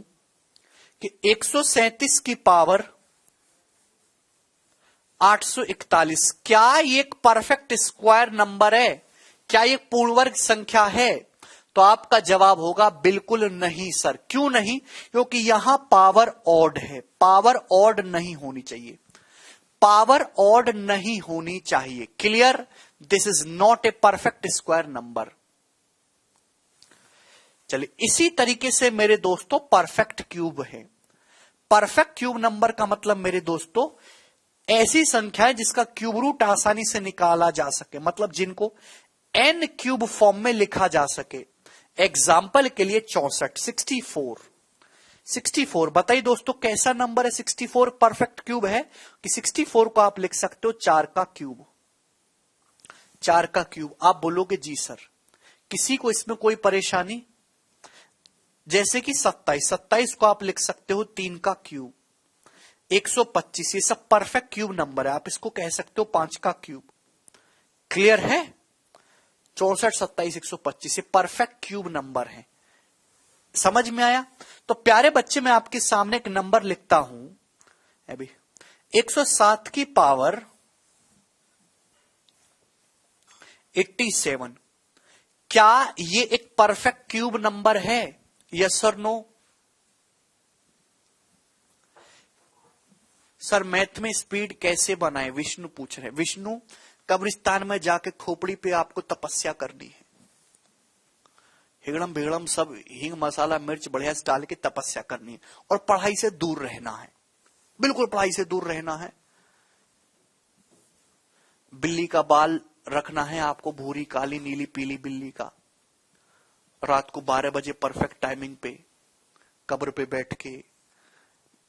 कि 137 की पावर 841 क्या ये एक परफेक्ट स्क्वायर नंबर है? क्या ये पूर्ण वर्ग संख्या है? तो आपका जवाब होगा बिल्कुल नहीं सर। क्यों नहीं? क्योंकि यहां पावर ऑड है। पावर ऑड नहीं होनी चाहिए। पावर ऑड नहीं होनी चाहिए। Clear? This is not a perfect square number. चलिए, इसी तरीके से मेरे दोस्तों परफेक्ट क्यूब है। परफेक्ट क्यूब नंबर का मतलब मेरे दोस्तों ऐसी संख्या है जिसका क्यूब रूट आसानी से निकाला जा सके, मतलब जिनको एन क्यूब फॉर्म में लिखा जा सके। एग्जाम्पल के लिए 64 64 बताइए दोस्तों कैसा नंबर है? 64 परफेक्ट क्यूब है कि 64 को आप लिख सकते हो 4 का क्यूब। 4 का क्यूब आप बोलोगे जी सर। किसी को इसमें कोई परेशानी? जैसे कि 27 को आप लिख सकते हो 3 का क्यूब। 125 ये सब परफेक्ट क्यूब नंबर है, आप इसको कह सकते हो 5 का क्यूब। क्लियर है? 64, 27, 125 ये परफेक्ट क्यूब नंबर है। समझ में आया? तो प्यारे बच्चे मैं आपके सामने एक नंबर लिखता हूं अभी। 107 की पावर 87 क्या ये एक परफेक्ट क्यूब नंबर है? यस और नो? सर मैथ में स्पीड कैसे बनाए? विष्णु पूछ रहे। विष्णु, कब्रिस्तान में जाके खोपड़ी पे आपको तपस्या करनी है। हिगड़म भिगड़म सब हींग मसाला मिर्च बढ़िया से डाल के तपस्या करनी है और पढ़ाई से दूर रहना है। बिल्कुल पढ़ाई से दूर रहना है। बिल्ली का बाल रखना है आपको, भूरी काली नीली पीली बिल्ली का। रात को 12 बजे परफेक्ट टाइमिंग पे कब्र पे बैठ के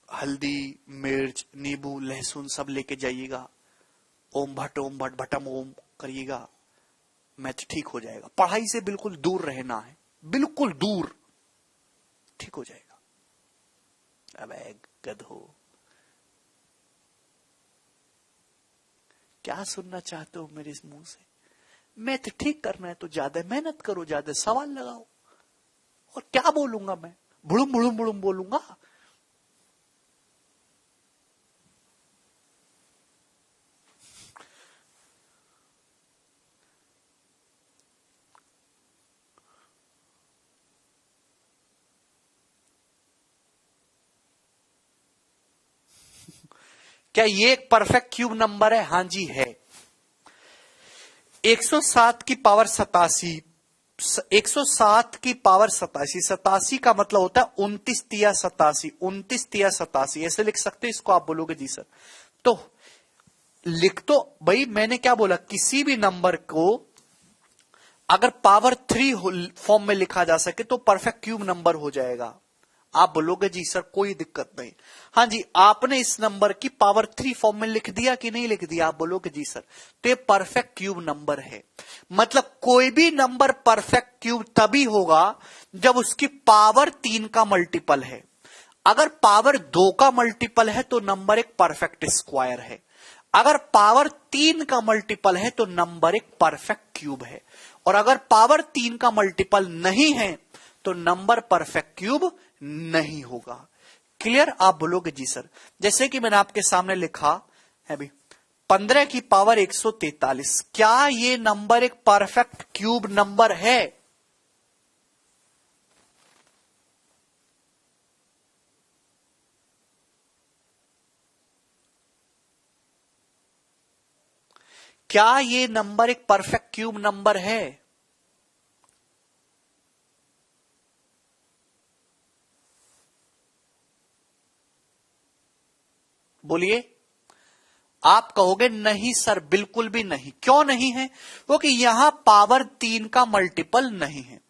हल्दी मिर्च नींबू लहसुन सब लेके जाइएगा। ओम भट भटम ओम करिएगा, मैथ ठीक हो जाएगा। पढ़ाई से बिल्कुल दूर रहना है, बिल्कुल दूर, ठीक हो जाएगा। अबे गधो, क्या सुनना चाहते हो मेरे इस मुंह से? मैथ ठीक करना है तो ज्यादा मेहनत करो, ज्यादा सवाल लगाओ। और क्या बोलूंगा मैं? बुड़ुम बुड़ुम बुड़ुम बोलूंगा। क्या ये एक परफेक्ट क्यूब नंबर है? हां जी है। 107 की पावर 87, 107 की पावर 87, 87 का मतलब होता है 29 तिया 87, 29 तिया 87 ऐसे लिख सकते हैं इसको। आप बोलोगे जी सर। तो लिख तो भाई मैंने क्या बोला, किसी भी नंबर को अगर पावर 3 फॉर्म में लिखा जा सके तो परफेक्ट क्यूब नंबर हो जाएगा। आप बोलोगे जी सर कोई दिक्कत नहीं। हाँ जी, आपने इस नंबर की पावर 3 फॉर्म में लिख दिया कि नहीं लिख दिया? आप बोलोगे जी सर। तो ये परफेक्ट क्यूब नंबर है। मतलब कोई भी नंबर परफेक्ट क्यूब तभी होगा जब उसकी पावर 3 का मल्टीपल है। अगर पावर 2 का मल्टीपल है तो नंबर एक परफेक्ट स्क्वायर है। अगर पावर 3 का मल्टीपल है तो नंबर एक परफेक्ट क्यूब है। और अगर पावर 3 का मल्टीपल नहीं है तो नंबर परफेक्ट क्यूब नहीं होगा। क्लियर? आप बोलोगे जी सर। जैसे कि मैंने आपके सामने लिखा है भी 15 की पावर 143, क्या ये नंबर एक परफेक्ट क्यूब नंबर है? क्या ये नंबर एक परफेक्ट क्यूब नंबर है? बोलिए। आप कहोगे नहीं सर, बिल्कुल भी नहीं। क्यों नहीं है? क्योंकि यहां पावर 3 का मल्टीपल नहीं है।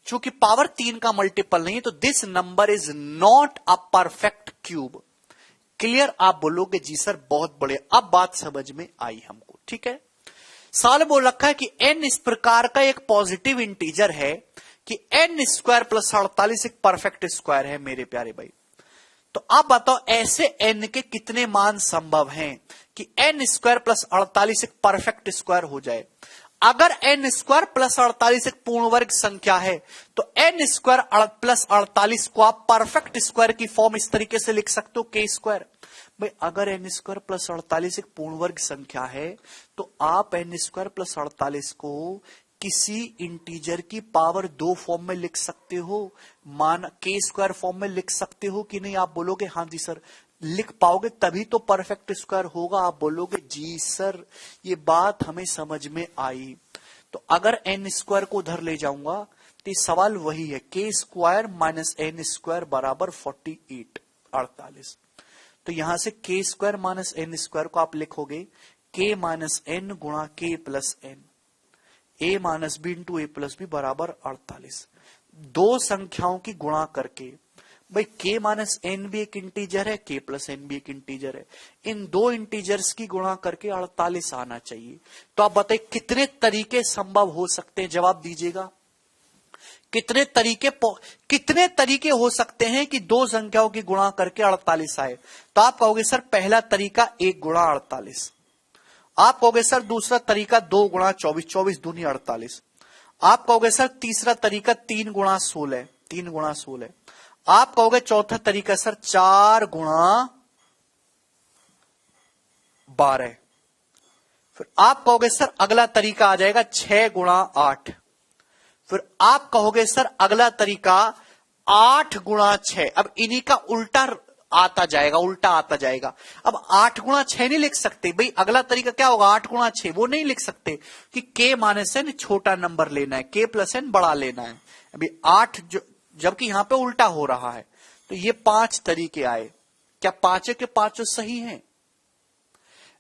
चूंकि पावर 3 का मल्टीपल नहीं है तो this number is not a perfect cube. Clear? आप बोलोगे जी सर बहुत बढ़िया, अब बात समझ में आई हमको। ठीक है, सवाल बोल रखा है कि n इस प्रकार का एक पॉजिटिव इंटीजर है कि n स्क्वायर प्लस 48 एक परफेक्ट स्क्वायर है मेरे प्यारे भाई। तो आप बताओ ऐसे n के कितने मान संभव हैं कि n स्क्वायर प्लस 48 एक परफेक्ट स्क्वायर हो जाए? अगर n स्क्वायर प्लस 48 एक पूर्ण वर्ग संख्या है तो n स्क्वायर प्लस 48 को आप परफेक्ट स्क्वायर की फॉर्म इस तरीके से लिख सकते हो के स्क्वायर। भाई अगर n स्क्वायर प्लस 48 एक पूर्ण वर्ग संख्या है तो आप n स्क्वायर प्लस 48 को किसी इंटीजर की पावर 2 फॉर्म में लिख सकते हो, मान के स्क्वायर फॉर्म में लिख सकते हो कि नहीं? आप बोलोगे हाँ जी सर। लिख पाओगे तभी तो परफेक्ट स्क्वायर होगा। आप बोलोगे जी सर ये बात हमें समझ में आई। तो अगर n स्क्वायर को उधर ले जाऊंगा तो सवाल वही है, के स्क्वायर माइनस एन स्क्वायर बराबर 48। तो यहां से के स्क्वायर माइनस एन स्क्वायर को आप लिखोगे के माइनस एन गुणा के plus N, A minus B into A plus B बराबर 48। दो संख्याओं की गुणा करके, भाई के माइनस एन भी एक इंटीजर है, के प्लस एन भी एक इंटीजर है, इन दो इंटीजर्स की गुणा करके 48 आना चाहिए। तो आप बताइए कितने तरीके संभव हो सकते हैं? जवाब दीजिएगा। कितने तरीके हो सकते हैं कि दो संख्याओं की गुणा करके 48 आए? तो आप कहोगे सर पहला तरीका 1 गुणा 48। आप कहोगे सर दूसरा तरीका 2 गुणा 24, 24 दूनी 48। आप कहोगे सर तीसरा तरीका 3 गुणा 16, 3 गुणा 16। आप कहोगे चौथा तरीका सर 4 गुणा 12। फिर आप कहोगे सर अगला तरीका आ जाएगा 6 गुणा 8। फिर आप कहोगे सर अगला तरीका 8 गुणा 6। अब इन्हीं का उल्टा आता जाएगा। अब 8 गुणा 6 नहीं लिख सकते भाई, अगला तरीका क्या होगा 8 गुणा 6, वो नहीं लिख सकते कि के माइनस एन छोटा नंबर लेना है, के प्लस एन बड़ा लेना है। अभी 8 जबकि यहां पे उल्टा हो रहा है। तो ये 5 तरीके आए। क्या पांचों के पांचों सही हैं?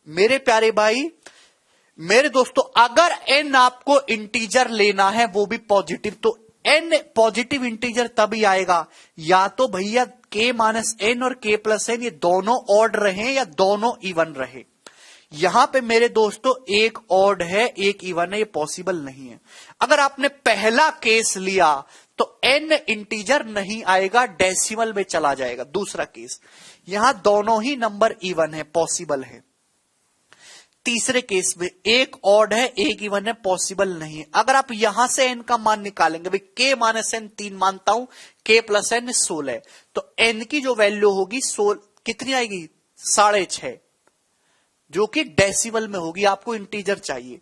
मेरे प्यारे भाई मेरे दोस्तों, अगर n आपको इंटीजर लेना है वो भी पॉजिटिव, तो n पॉजिटिव इंटीजर तभी आएगा या तो भैया k माइनस एन और k प्लस एन ये दोनों ऑड रहे या दोनों इवन रहे। यहां पे मेरे दोस्तों एक ऑड है एक इवन है, ये पॉसिबल नहीं है। अगर आपने पहला केस लिया तो n इंटीजर नहीं आएगा, डेसिमल में चला जाएगा। दूसरा केस यहां दोनों ही नंबर इवन है, पॉसिबल है। तीसरे केस में एक ऑड है एक इवन है, पॉसिबल नहीं है। अगर आप यहां से n का मान निकालेंगे, भाई k माइनस एन 3 मानता हूं, k प्लस एन 16, तो n की जो वैल्यू होगी कितनी आएगी 6.5, जो कि डेसिमल में होगी। आपको इंटीजर चाहिए।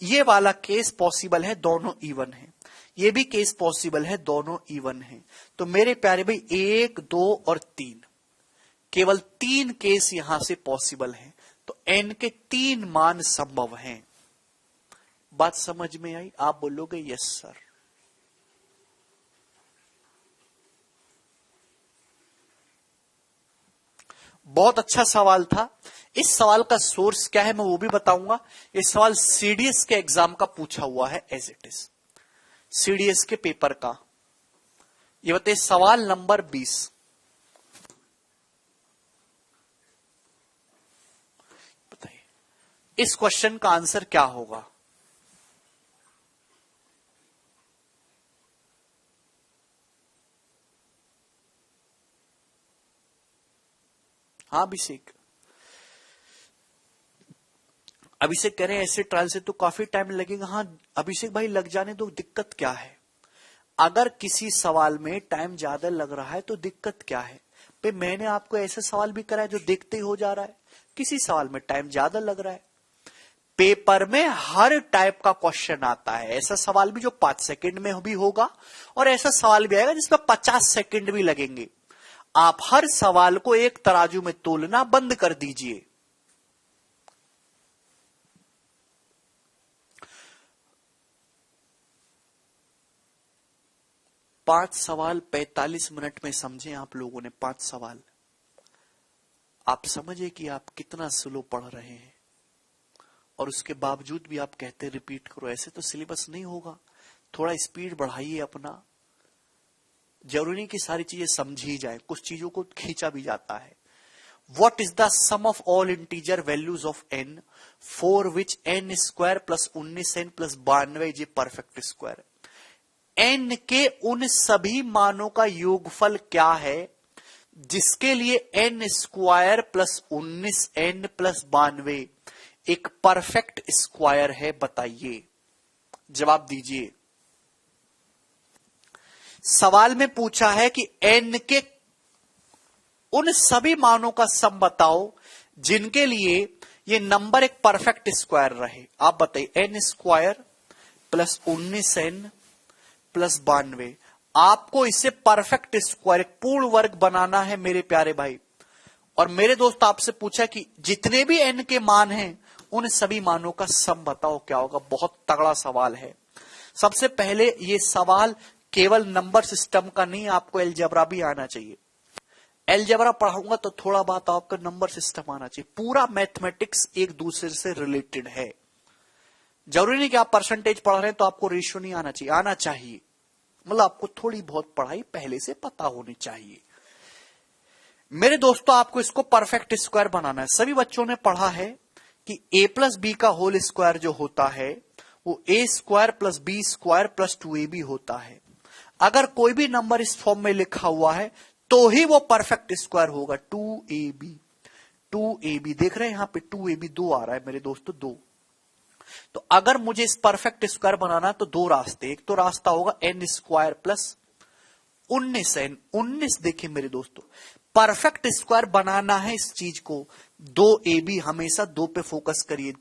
ये वाला केस पॉसिबल है, दोनों इवन है। ये भी केस पॉसिबल है, दोनों इवन है। तो मेरे प्यारे भाई 1, 2 और 3, केवल 3 केस यहां से पॉसिबल है। तो n के 3 मान संभव हैं। बात समझ में आई? आप बोलोगे यस सर। बहुत अच्छा सवाल था। इस सवाल का सोर्स क्या है मैं वो भी बताऊंगा। ये सवाल सीडीएस के एग्जाम का पूछा हुआ है, एज इट इज सीडीएस के पेपर का। ये बताइए सवाल नंबर 20, इस क्वेश्चन का आंसर क्या होगा? हाँ अभिषेक, अभिषेक कह रहे हैं ऐसे ट्रायल से तो काफी टाइम लगेगा। हाँ अभिषेक भाई, लग जाने दो, दिक्कत क्या है? अगर किसी सवाल में टाइम ज्यादा लग रहा है तो दिक्कत क्या है? भाई मैंने आपको ऐसे सवाल भी कराया जो देखते ही हो जा रहा है, किसी सवाल में टाइम ज्यादा लग रहा है। पेपर में हर टाइप का क्वेश्चन आता है, ऐसा सवाल भी जो 5 सेकंड में भी होगा और ऐसा सवाल भी आएगा जिसमें 50 सेकंड भी लगेंगे। आप हर सवाल को एक तराजू में तोलना बंद कर दीजिए। पांच सवाल 45 मिनट में समझे आप लोगों ने, 5 सवाल। आप समझे कि आप कितना स्लो पढ़ रहे हैं और उसके बावजूद भी आप कहते रिपीट करो। ऐसे तो सिलेबस नहीं होगा, थोड़ा स्पीड बढ़ाइए अपना। जरूरी नहीं कि सारी चीजें समझी जाए, कुछ चीजों को खींचा भी जाता है। What is the sum of all integer values of n for which n square plus 19n plus 92 is a perfect square? n के उन सभी मानों का योगफल क्या है जिसके लिए n square plus 19n plus 92 एक परफेक्ट स्क्वायर है, बताइए, जवाब दीजिए। सवाल में पूछा है कि n के उन सभी मानों का सम बताओ जिनके लिए ये नंबर एक परफेक्ट स्क्वायर रहे। आप बताइए, n square plus 19n plus 92, आपको इसे परफेक्ट स्क्वायर, एक पूर्ण वर्ग बनाना है मेरे प्यारे भाई। और मेरे दोस्त आपसे पूछा कि जितने भी n के मान हैं उन सभी मानों का सम बताओ, क्या होगा? बहुत तगड़ा सवाल है। सबसे पहले ये सवाल केवल नंबर सिस्टम का नहीं, आपको अलजेब्रा भी आना चाहिए। अलजेब्रा पढ़ाऊंगा तो थोड़ा बात आपका नंबर सिस्टम आना चाहिए। पूरा मैथमेटिक्स एक दूसरे से रिलेटेड है। जरूरी नहीं कि आप परसेंटेज पढ़ रहे हैं तो आपको रेशियो नहीं आना चाहिए, आना चाहिए, मतलब आपको थोड़ी बहुत पढ़ाई पहले से पता होनी चाहिए। मेरे दोस्तों, आपको इसको परफेक्ट स्क्वायर बनाना है। सभी बच्चों ने पढ़ा है कि a प्लस बी का होल स्क्वायर जो होता है वो a square plus B square plus 2ab होता है। अगर कोई भी नंबर इस फॉर्म में लिखा हुआ है तो ही वो परफेक्ट स्क्वायर होगा। 2ab देख रहे हैं यहां पे 2ab 2 आ रहा है मेरे दोस्तों, 2। तो अगर मुझे इस परफेक्ट स्क्वायर बनाना है तो दो रास्ते, एक तो रास्ता होगा n स्क्वायर प्लस 19n। 19 देखिए मेरे दोस्तों, परफेक्ट स्क्वायर बनाना है इस चीज को, 2ab, हमेशा 2 पे फोकस करिए।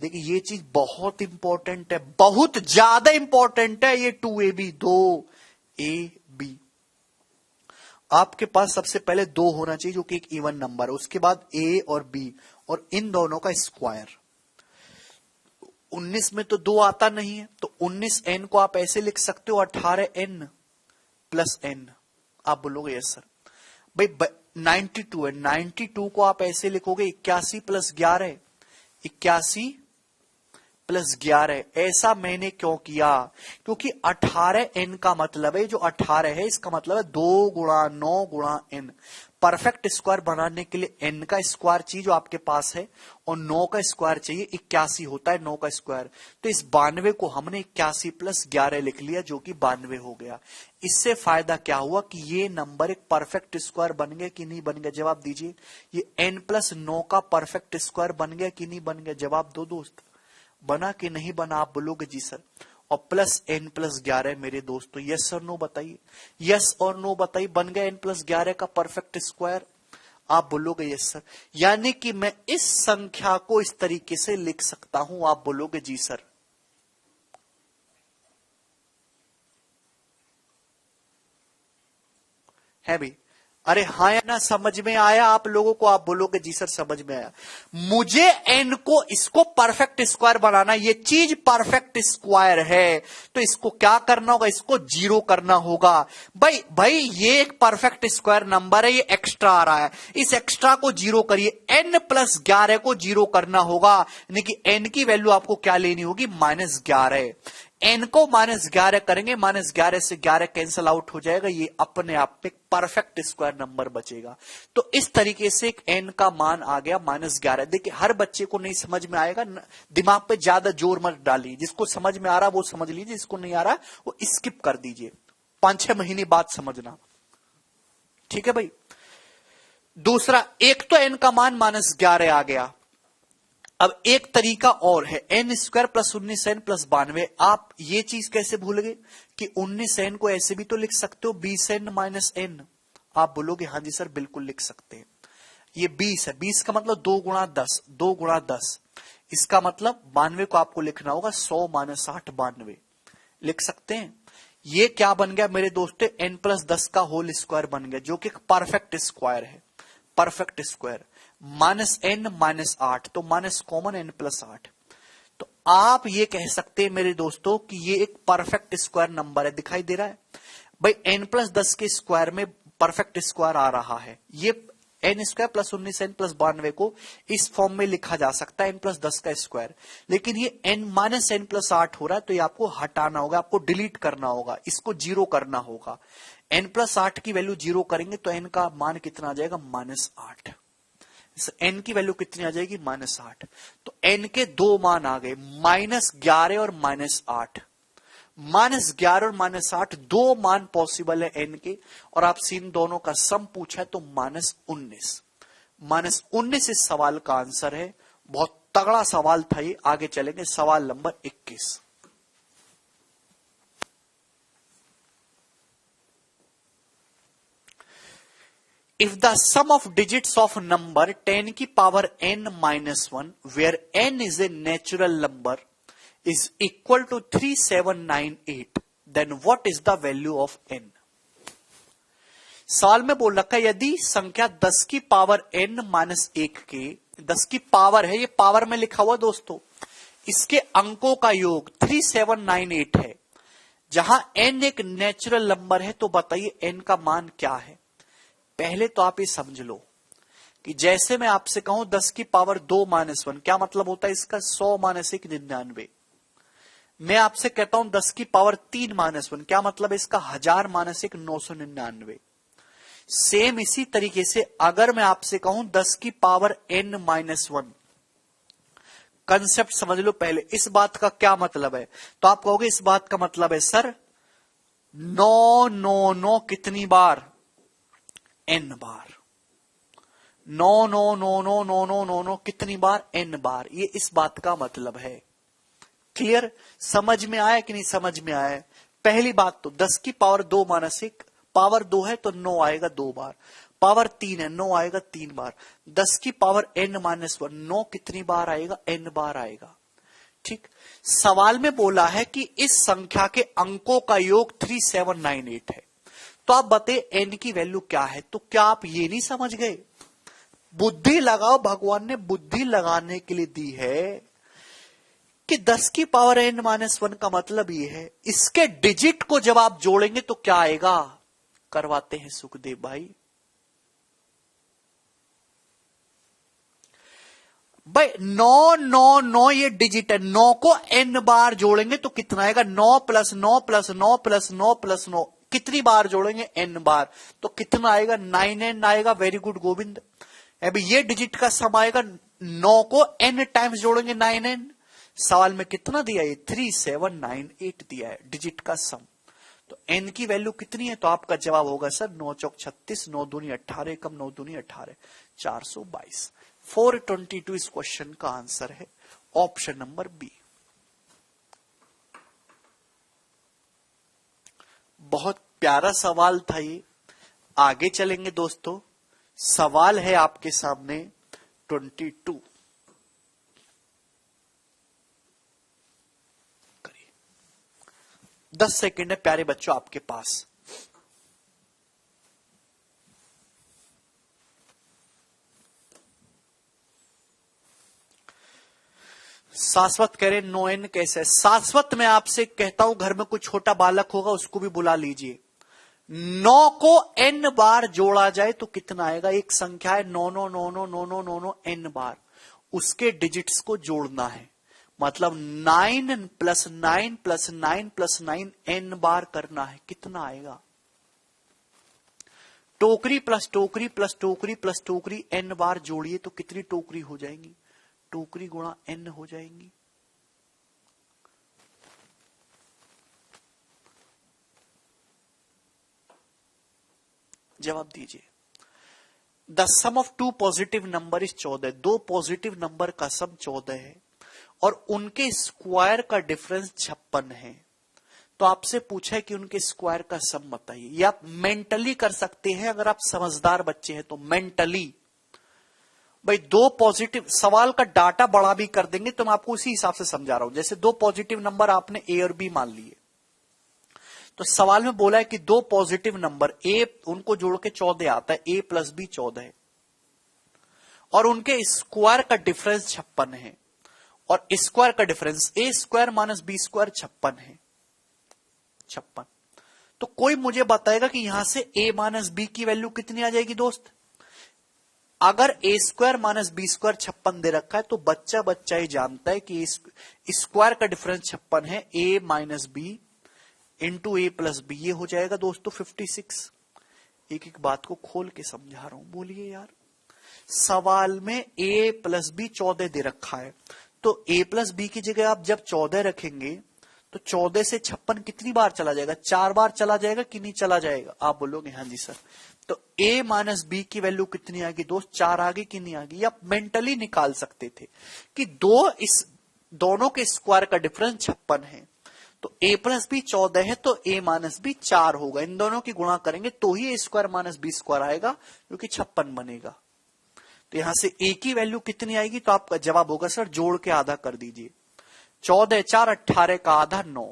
देखिए ये चीज बहुत इंपॉर्टेंट है, बहुत ज्यादा इंपॉर्टेंट है ये 2ab, 2ab। आपके पास सबसे पहले 2 होना चाहिए जो कि एक इवन नंबर है, उसके बाद a और b और इन दोनों का स्क्वायर। 19 में तो 2 आता नहीं है, तो 19n को आप ऐसे लिख सकते हो 18n प्लस n। आप बोलोगे यस सर। भाई 92 है, 92 को आप ऐसे लिखोगे 81 प्लस 11, 81 प्लस 11। ऐसा मैंने क्यों किया? क्योंकि 18n का मतलब है, जो 18 है इसका मतलब है 2 गुणा 9 गुणा n। परफेक्ट स्क्वायर बनाने के लिए n का स्क्वायर चाहिए जो आपके पास है, और 9 का स्क्वायर चाहिए, 81 होता है 9 का स्क्वायर। तो इस 92 को हमने 81 प्लस 11 लिख लिया जो कि 92 हो गया। इससे फायदा क्या हुआ कि ये नंबर एक परफेक्ट स्क्वायर बन गया कि नहीं बन गया? जवाब दीजिए। ये n प्लस 9 का परफेक्ट स्क्वायर बन गया कि नहीं बन गया? जवाब दो दोस्त। बना कि नहीं बना? आप बोलोगे जी सर। और प्लस n प्लस 11 मेरे दोस्तों, यस और नो बताइए, यस और नो बताइए। बन गया n प्लस 11 का परफेक्ट स्क्वायर? आप बोलोगे यस सर। यानी कि मैं इस संख्या को इस तरीके से लिख सकता हूं, आप बोलोगे जी सर। है भी? अरे हाँ या ना, समझ में आया आप लोगों को? आप बोलोगे जी सर समझ में आया। मुझे n को, इसको परफेक्ट स्क्वायर बनाना, ये चीज परफेक्ट स्क्वायर है, तो इसको क्या करना होगा? इसको 0 करना होगा। भाई ये एक परफेक्ट स्क्वायर नंबर है, ये एक्स्ट्रा आ रहा है, इस एक्स्ट्रा को 0 करिए। n प्लस 11 को 0 करना होगा, यानी कि n की वैल्यू आपको क्या लेनी होगी? -11। n को -11 करेंगे, -11 से 11 कैंसिल आउट हो जाएगा, ये अपने आप में परफेक्ट स्क्वायर नंबर बचेगा। तो इस तरीके से एक n का मान आ गया -11। देखिए हर बच्चे को नहीं समझ में आएगा, दिमाग पे ज्यादा जोर मत डालिए, जिसको समझ में आ रहा वो समझ लीजिए, जिसको नहीं आ रहा वो स्किप कर दीजिए, 5-6 महीने बाद समझना, ठीक है भाई। दूसरा, एक तो n का मान -11 आ गया। अब एक तरीका और है, n² + 19n + 92। आप ये चीज कैसे भूल गए कि 19n को ऐसे भी तो लिख सकते हो 20n - n। आप बोलोगे हाँ जी सर बिल्कुल लिख सकते हैं। ये 20 है, 20 का मतलब 2 × 10, 2 × 10। इसका मतलब 92 को आपको लिखना होगा 100 - 8 92, लिख सकते हैं। ये क्या बन गया मेरे दोस्तों, n + 10 का होल स्क्वायर बन गया, जो कि एक परफेक्ट स्क्वायर है, परफेक्ट स्क्वायर। -n - 8, तो माइनस कॉमन n + 8। तो आप ये कह सकते हैं मेरे दोस्तों कि ये एक परफेक्ट स्क्वायर नंबर है। दिखाई दे रहा है भाई, n + 10 के स्क्वायर में परफेक्ट स्क्वायर आ रहा है। ये n² + 19n + 92 को इस फॉर्म में लिखा जा सकता है, n + 10 का स्क्वायर। लेकिन ये n - n + 8 हो रहा है, तो ये आपको हटाना होगा, आपको डिलीट करना होगा, इसको 0 करना होगा। n + 8 की वैल्यू 0 करेंगे तो n का मान कितना आ जाएगा, -8। n की वैल्यू कितनी आ जाएगी, -8। तो n के दो मान आ गए, -11 और -8। -11 और -8 दो मान पॉसिबल है n के, और आपसे इन दोनों का सम पूछा है तो -19। -19 इस सवाल का आंसर है। बहुत तगड़ा सवाल था ये। आगे चलेंगे, सवाल number 21। If the sum of digits of number 10 की power n - 1, where n is a natural number, is equal to 3798, then what is the value of n? सवाल में बोल रखा है यदि संख्या 10 की पावर n - 1 के, 10 की पावर है, ये पावर में लिखा हुआ दोस्तों, इसके अंकों का योग 3798 है, जहां n एक नेचुरल नंबर है, तो बताइए n का मान क्या है। पहले तो आप ये समझ लो कि जैसे मैं आपसे कहूं 10 की पावर 2 - 1, क्या मतलब होता है इसका, 100 - 1 99। मैं आपसे कहता हूं 10 की पावर 3 - 1, क्या मतलब है इसका, 1000 - 1 999। सेम इसी तरीके से अगर मैं आपसे कहूं 10 की पावर n - 1, कंसेप्ट समझ लो पहले, इस बात का क्या मतलब है। तो आप कहोगे इस बात का मतलब है सर 999 कितनी बार, n बार। 9999999 कितनी बार, n बार। ये इस बात का मतलब है। क्लियर, समझ में आया कि नहीं समझ में आया। पहली बात तो 10 की पावर 2 - 1, पावर 2 है तो 9 आएगा 2 बार, पावर 3 है 9 आएगा 3 बार। 10 की पावर n - 1, 9 कितनी बार आएगा, n बार आएगा। ठीक, सवाल में बोला है कि इस संख्या के अंकों का योग 3798 है, तो आप बताइए n की वैल्यू क्या है। तो क्या आप ये नहीं समझ गए, बुद्धि लगाओ, भगवान ने बुद्धि लगाने के लिए दी है कि 10 की पावर n - 1 का मतलब ये है, इसके डिजिट को जब आप जोड़ेंगे तो क्या आएगा, करवाते हैं सुखदेव भाई। भाई 999 ये डिजिट है, 9 को n बार जोड़ेंगे तो कितना आएगा, 9 + 9 + 9 + 9 + 9, कितनी बार जोड़ेंगे, n बार, तो कितना आएगा, 9n आएगा। Very good Govind. अभी ये डिजिट का सम आएगा, 9 को n टाइम्स जोड़ेंगे 9n। सवाल में कितना दिया है, 3798 दिया है डिजिट का सम। तो n की वैल्यू कितनी है, तो आपका जवाब होगा सर 9 चौक 36, 9 दूनी 18, कम 9 दूनी 18, 422। 422 इस क्वेश्चन का आंसर है, ऑप्शन नंबर बी। बहुत प्यारा सवाल था ये। आगे चलेंगे दोस्तों, सवाल है आपके सामने 22। करिए, 10 सेकेंड है प्यारे बच्चों आपके पास। शाश्वत कह रहे 9n कैसे है। शाश्वत मैं आपसे कहता हूं घर में कोई छोटा बालक होगा उसको भी बुला लीजिए। 9 को n बार जोड़ा जाए तो कितना आएगा, एक संख्या है 9 9 9 9 9 9 9 n बार, उसके डिजिट्स को जोड़ना है। मतलब 9 + 9 + 9 + 9 n बार करना है। कितना आएगा? टोकरी प्लस टोकरी प्लस टोकरी प्लस टोकरी n बार जोड़िए तो कितनी टोकरी हो जाएंगी? टोकरी गुणा n हो जाएंगी। जवाब दीजिए। The sum of two positive number is 14। दो पॉजिटिव नंबर का सम 14 है और उनके स्क्वायर का डिफरेंस 56 है। तो आपसे पूछा है कि उनके स्क्वायर का सम बताइए। ये आप मेंटली कर सकते हैं अगर आप समझदार बच्चे हैं तो। मेंटली भाई दो पॉजिटिव, सवाल का डाटा बड़ा भी कर देंगे तो मैं आपको उसी हिसाब से समझा रहा हूं। जैसे दो पॉजिटिव नंबर आपने ए और बी मान लिए, तो सवाल में बोला है कि दो पॉजिटिव नंबर ए, उनको जोड़ के 14 आता है, a + b 14 है और उनके स्क्वायर का डिफरेंस 56 है और स्क्वायर का डिफरेंस a² - b² 56 है। 56। तो कोई मुझे बताएगा कि यहां से a - b की वैल्यू कितनी आ जाएगी दोस्त? अगर a² - b² 56 दे रखा है तो बच्चा बच्चा ही जानता है कि स्क्वायर का डिफरेंस 56 है। a - b into a + b, ये हो जाएगा दोस्तों 56। एक एक बात को खोल के समझा रहा हूं, बोलिए यार। सवाल में a + b 14 दे रखा है, तो a + b की जगह आप जब 14 रखेंगे तो 14 से 56 कितनी बार चला जाएगा? 4 बार चला जाएगा कि नहीं चला जाएगा? आप बोलोगे हाँ जी सर। तो a - b की वैल्यू कितनी आ गई दोस्त? 4 आ गई कि नहीं आ गई? आप मेंटली निकाल सकते थे कि दोनों के स्क्वायर का डिफरेंस 56 है, तो a + b 14 है तो a - b 4 होगा। इन दोनों की गुणा करेंगे तो ही a² - b² आएगा, जो कि 56 बनेगा। तो यहां से a की वैल्यू कितनी आएगी? तो आपका जवाब होगा सर जोड़ के आधा कर दीजिए। 14 4 18 का आधा 9।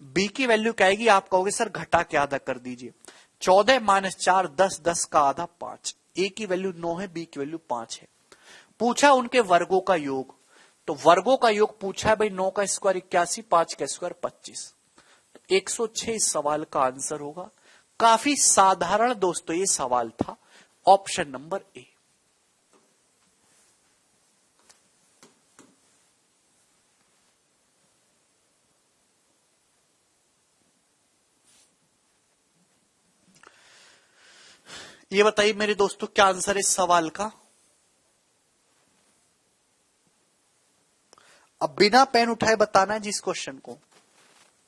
b की वैल्यू क्या आएगी? आप कहोगे सर घटा के आधा कर दीजिए। 14 - 4 10 10 का आधा 5। a की वैल्यू 9 है, b की वैल्यू 5 है। पूछा उनके वर्गों का योग, तो वर्गों का योग पूछा है भाई। 9 का स्क्वायर 81, 5 का स्क्वायर 25, तो 106 इस सवाल का आंसर होगा। काफी साधारण दोस्तों ये सवाल था। Option number A. ये बताइए मेरे दोस्तों क्या आंसर है इस सवाल का? अब बिना पेन उठाए बताना है जिस क्वेश्चन को,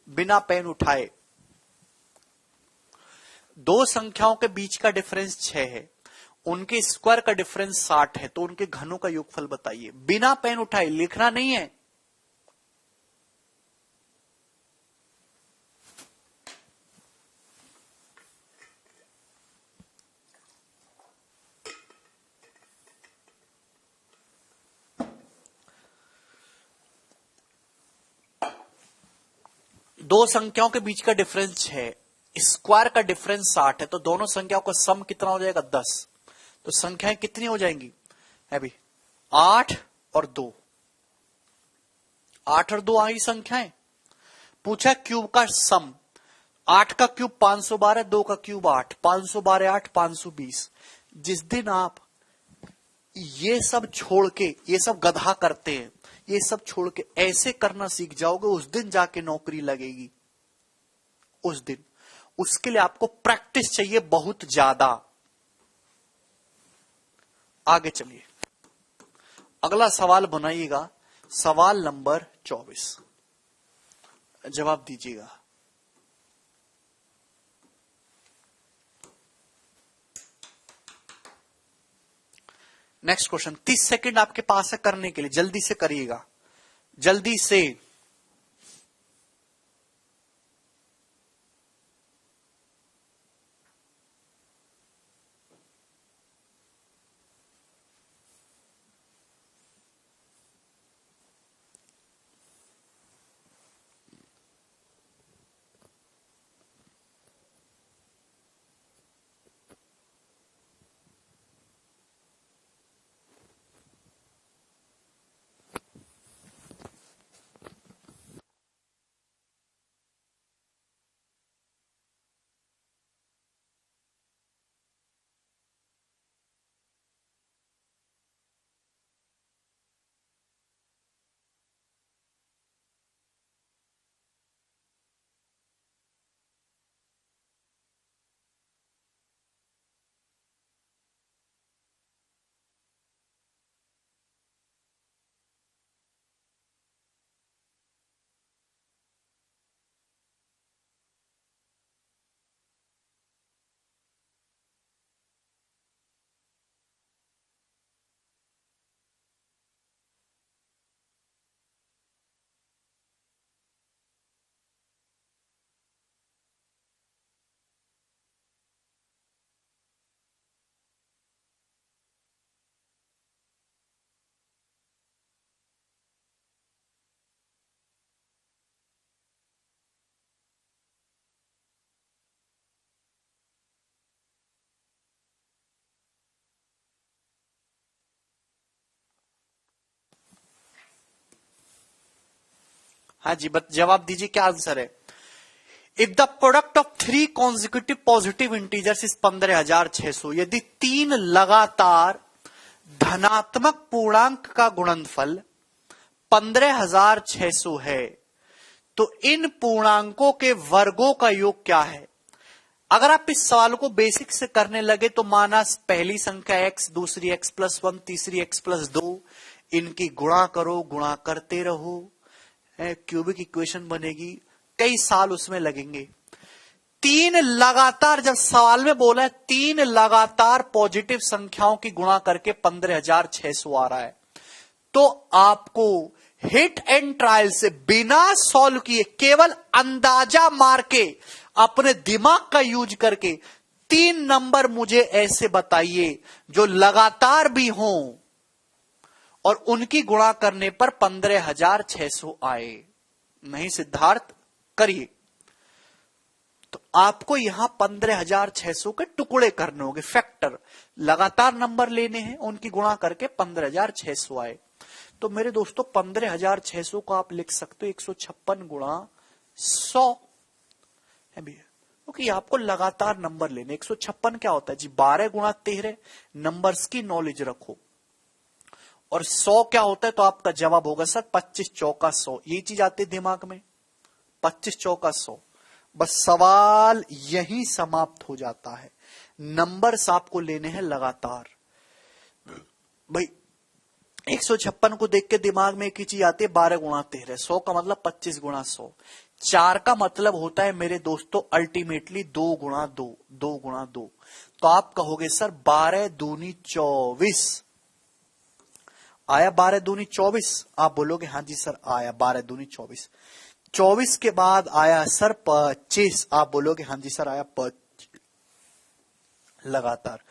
बिना पेन उठाए। दो संख्याओं के बीच का डिफरेंस 6 है, उनके स्क्वायर का डिफरेंस 60 है, तो उनके घनों का योगफल बताइए। बिना पेन उठाए, लिखना नहीं है। दो संख्याओं के बीच का डिफरेंस 6 है, स्क्वायर का डिफरेंस 60 है, तो दोनों संख्याओं का सम कितना हो जाएगा? 10। तो संख्याएं कितनी हो जाएंगी? है भी 8 और 2। 8 और 2 आई संख्याएं। पूछा क्यूब का सम। 8 का क्यूब 512, 2 का क्यूब 8, 512 8 520। जिस दिन आप ये सब छोड़ के, ये सब गधा करते हैं, ये सब छोड़ के ऐसे करना सीख जाओगे, उस दिन जाके नौकरी लगेगी। उस दिन। उसके लिए आपको प्रैक्टिस चाहिए बहुत ज्यादा। आगे चलिए, अगला सवाल बनाइएगा। सवाल नंबर 24, जवाब दीजिएगा। नेक्स्ट क्वेश्चन, 30 सेकंड आपके पास है करने के लिए, जल्दी से करिएगा, जल्दी से। हाँ जी, जवाब दीजिए क्या आंसर है। If the product of 3 consecutive positive integers is 15,600, यदि 3 लगातार धनात्मक पूर्णांक का गुणनफल 15,600 है, तो इन पूर्णांकों के वर्गों का योग क्या है। अगर आप इस सवाल को बेसिक से करने लगे तो माना पहली संख्या x, दूसरी x+1, तीसरी x+2, इनकी गुणा करो, गुणा करते रहो, क्यूबिक इक्वेशन बनेगी, कई साल उसमें लगेंगे। 3 लगातार, जब सवाल में बोला है 3 लगातार पॉजिटिव संख्याओं की गुणा करके 15,600 आ रहा है, तो आपको हिट एंड ट्रायल से बिना सॉल्व किए केवल अंदाजा मार के अपने दिमाग का यूज करके 3 नंबर मुझे ऐसे बताइए जो लगातार भी हों और उनकी गुणा करने पर 15,600 आए। नहीं सिद्धार्थ, करिए। तो आपको यहां 15,600 के टुकड़े करने होंगे, फैक्टर, लगातार नंबर लेने हैं, उनकी गुणा करके 15,600 आए। तो मेरे दोस्तों 15,600 को आप लिख सकते हो 156 गुणा 100 है भैया, क्योंकि आपको लगातार नंबर लेने। 156 क्या होता है जी, 12 गुणा 13, नंबर्स की नॉलेज रखो। और 100 क्या होता है, तो आपका जवाब होगा सर 25 चौका 100, यही चीज आती है दिमाग में, 25 चौका 100। बस सवाल यही समाप्त हो जाता है। नंबर्स आपको लेने हैं लगातार। भाई 156 को देख के दिमाग में एक ही चीज आती है, 12 गुणा 13, 100 का मतलब 25 गुणा 100। 4 का मतलब होता है मेरे दोस्तों अल्टीमेटली 2 गुणा 2, 2 गुणा 2। तो आप कहोगे सर 12 दूनी 24 आया, 12 दूनी 24। आप बोलोगे हाँ जी सर आया 12 दूनी 24। 24 के बाद आया सर 25, आप बोलोगे हाँ जी सर आया 25 लगातार।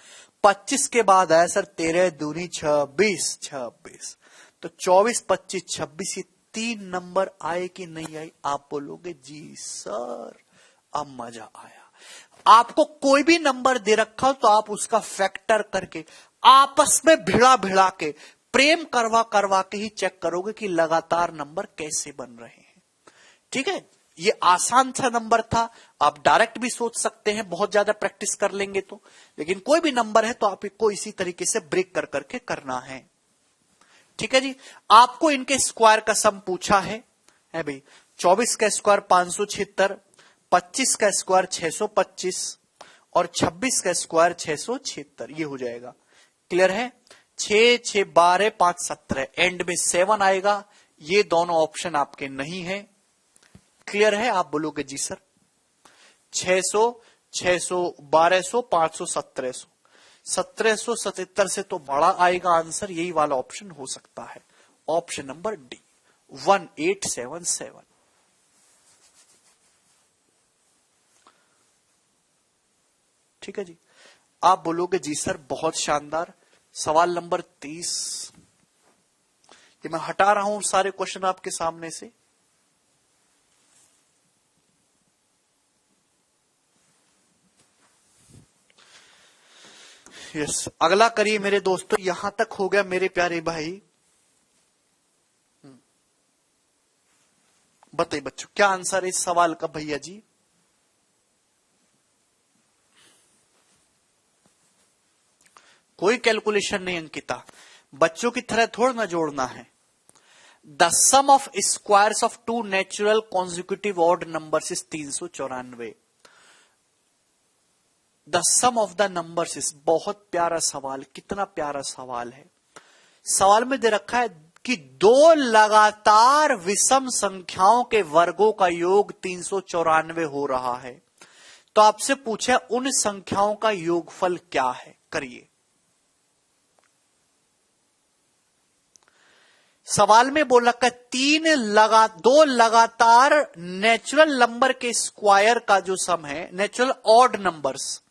25 के बाद आया सर 13 दूनी 26, 26। तो 24, 25, 26 ये 3 नंबर आए कि नहीं आए, आप बोलोगे जी सर अब मजा आया। आपको कोई भी नंबर दे रखा हो तो आप उसका फैक्टर करके आपस में भिड़ा भिड़ा के प्रेम करवा करवा के ही चेक करोगे कि लगातार नंबर कैसे बन रहे हैं। ठीक है, ये आसान सा नंबर था, आप डायरेक्ट भी सोच सकते हैं बहुत ज्यादा प्रैक्टिस कर लेंगे तो, लेकिन कोई भी नंबर है तो आपको इसी तरीके से ब्रेक कर करके करना है। ठीक है जी, आपको इनके स्क्वायर का सम पूछा है भाई। 24 का स्क्वायर 576, 25 का स्क्वायर 625 और 26 का स्क्वायर 676, ये हो जाएगा। क्लियर है, 6, 6, 12, 5, 17, एंड में 7 आएगा। ये दोनों ऑप्शन आपके नहीं है। क्लियर है, आप बोलोगे जी सर 600, 600, 1200, 500, 1700, 1777 से तो बड़ा आएगा आंसर, यही वाला ऑप्शन हो सकता है, ऑप्शन नंबर डी 1877। ठीक है जी, आप बोलोगे जी सर बहुत शानदार। सवाल नंबर 30, ये मैं हटा रहा हूं सारे क्वेश्चन आपके सामने से। यस, अगला करिए मेरे दोस्तों। यहां तक हो गया मेरे प्यारे भाई। बताइए बच्चों क्या आंसर है इस सवाल का भैया जी। कोई कैलकुलेशन नहीं अंकिता, बच्चों की तरह थोड़ा ना जोड़ना है। The sum of squares of 2 natural consecutive odd numbers is 394। The sum of the numbers is, बहुत प्यारा सवाल, कितना प्यारा सवाल है। सवाल में दे रखा है कि 2 लगातार विषम संख्याओं के वर्गों का योग 394 हो रहा है। तो आपसे पूछा उन संख्याओं का योगफल क्या है, करिए। सवाल में बोल रखा है 2 लगातार नेचुरल नंबर के स्क्वायर का जो सम है, नेचुरल ऑड नंबर्स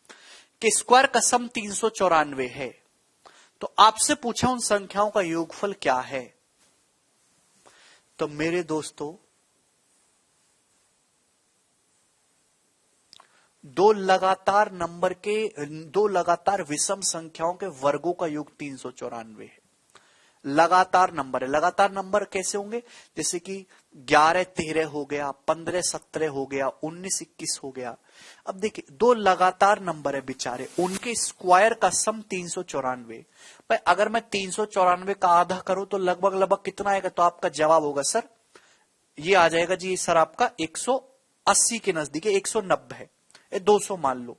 के स्क्वायर का सम 394 है। तो आपसे पूछा उन संख्याओं का योगफल क्या है। तो मेरे दोस्तों 2 लगातार विषम संख्याओं के वर्गों का योग 394 है। लगातार नंबर है। लगातार नंबर कैसे होंगे, जैसे कि 11 13 हो गया, 15 17 हो गया, 19 21 हो गया। अब देखिए दो लगातार नंबर है बेचारे, उनके स्क्वायर का सम 394। भाई अगर मैं 394 का आधा करूं तो लगभग लगभग कितना आएगा, तो आपका जवाब होगा सर ये आ जाएगा जी सर आपका 180 के नजदीक है, 190 है, 200 मान लो।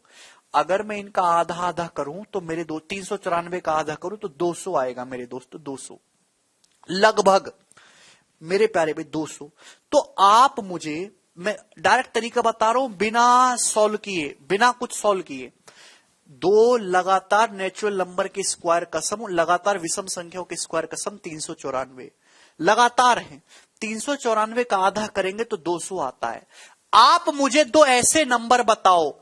अगर मैं इनका आधा आधा करूं तो मेरे 394 का आधा करूं तो 200 आएगा मेरे दोस्तों, 200 लगभग मेरे प्यारे भाई 200। तो आप मुझे, मैं डायरेक्ट तरीका बता रहा हूं बिना सॉल्व किए, बिना कुछ सॉल्व किए, दो लगातार नेचुरल नंबर के स्क्वायर का सम, लगातार विषम संख्याओं के स्क्वायर का सम 394 लगातार है। 394 का आधा करेंगे तो 200 आता है। आप मुझे दो ऐसे नंबर बताओ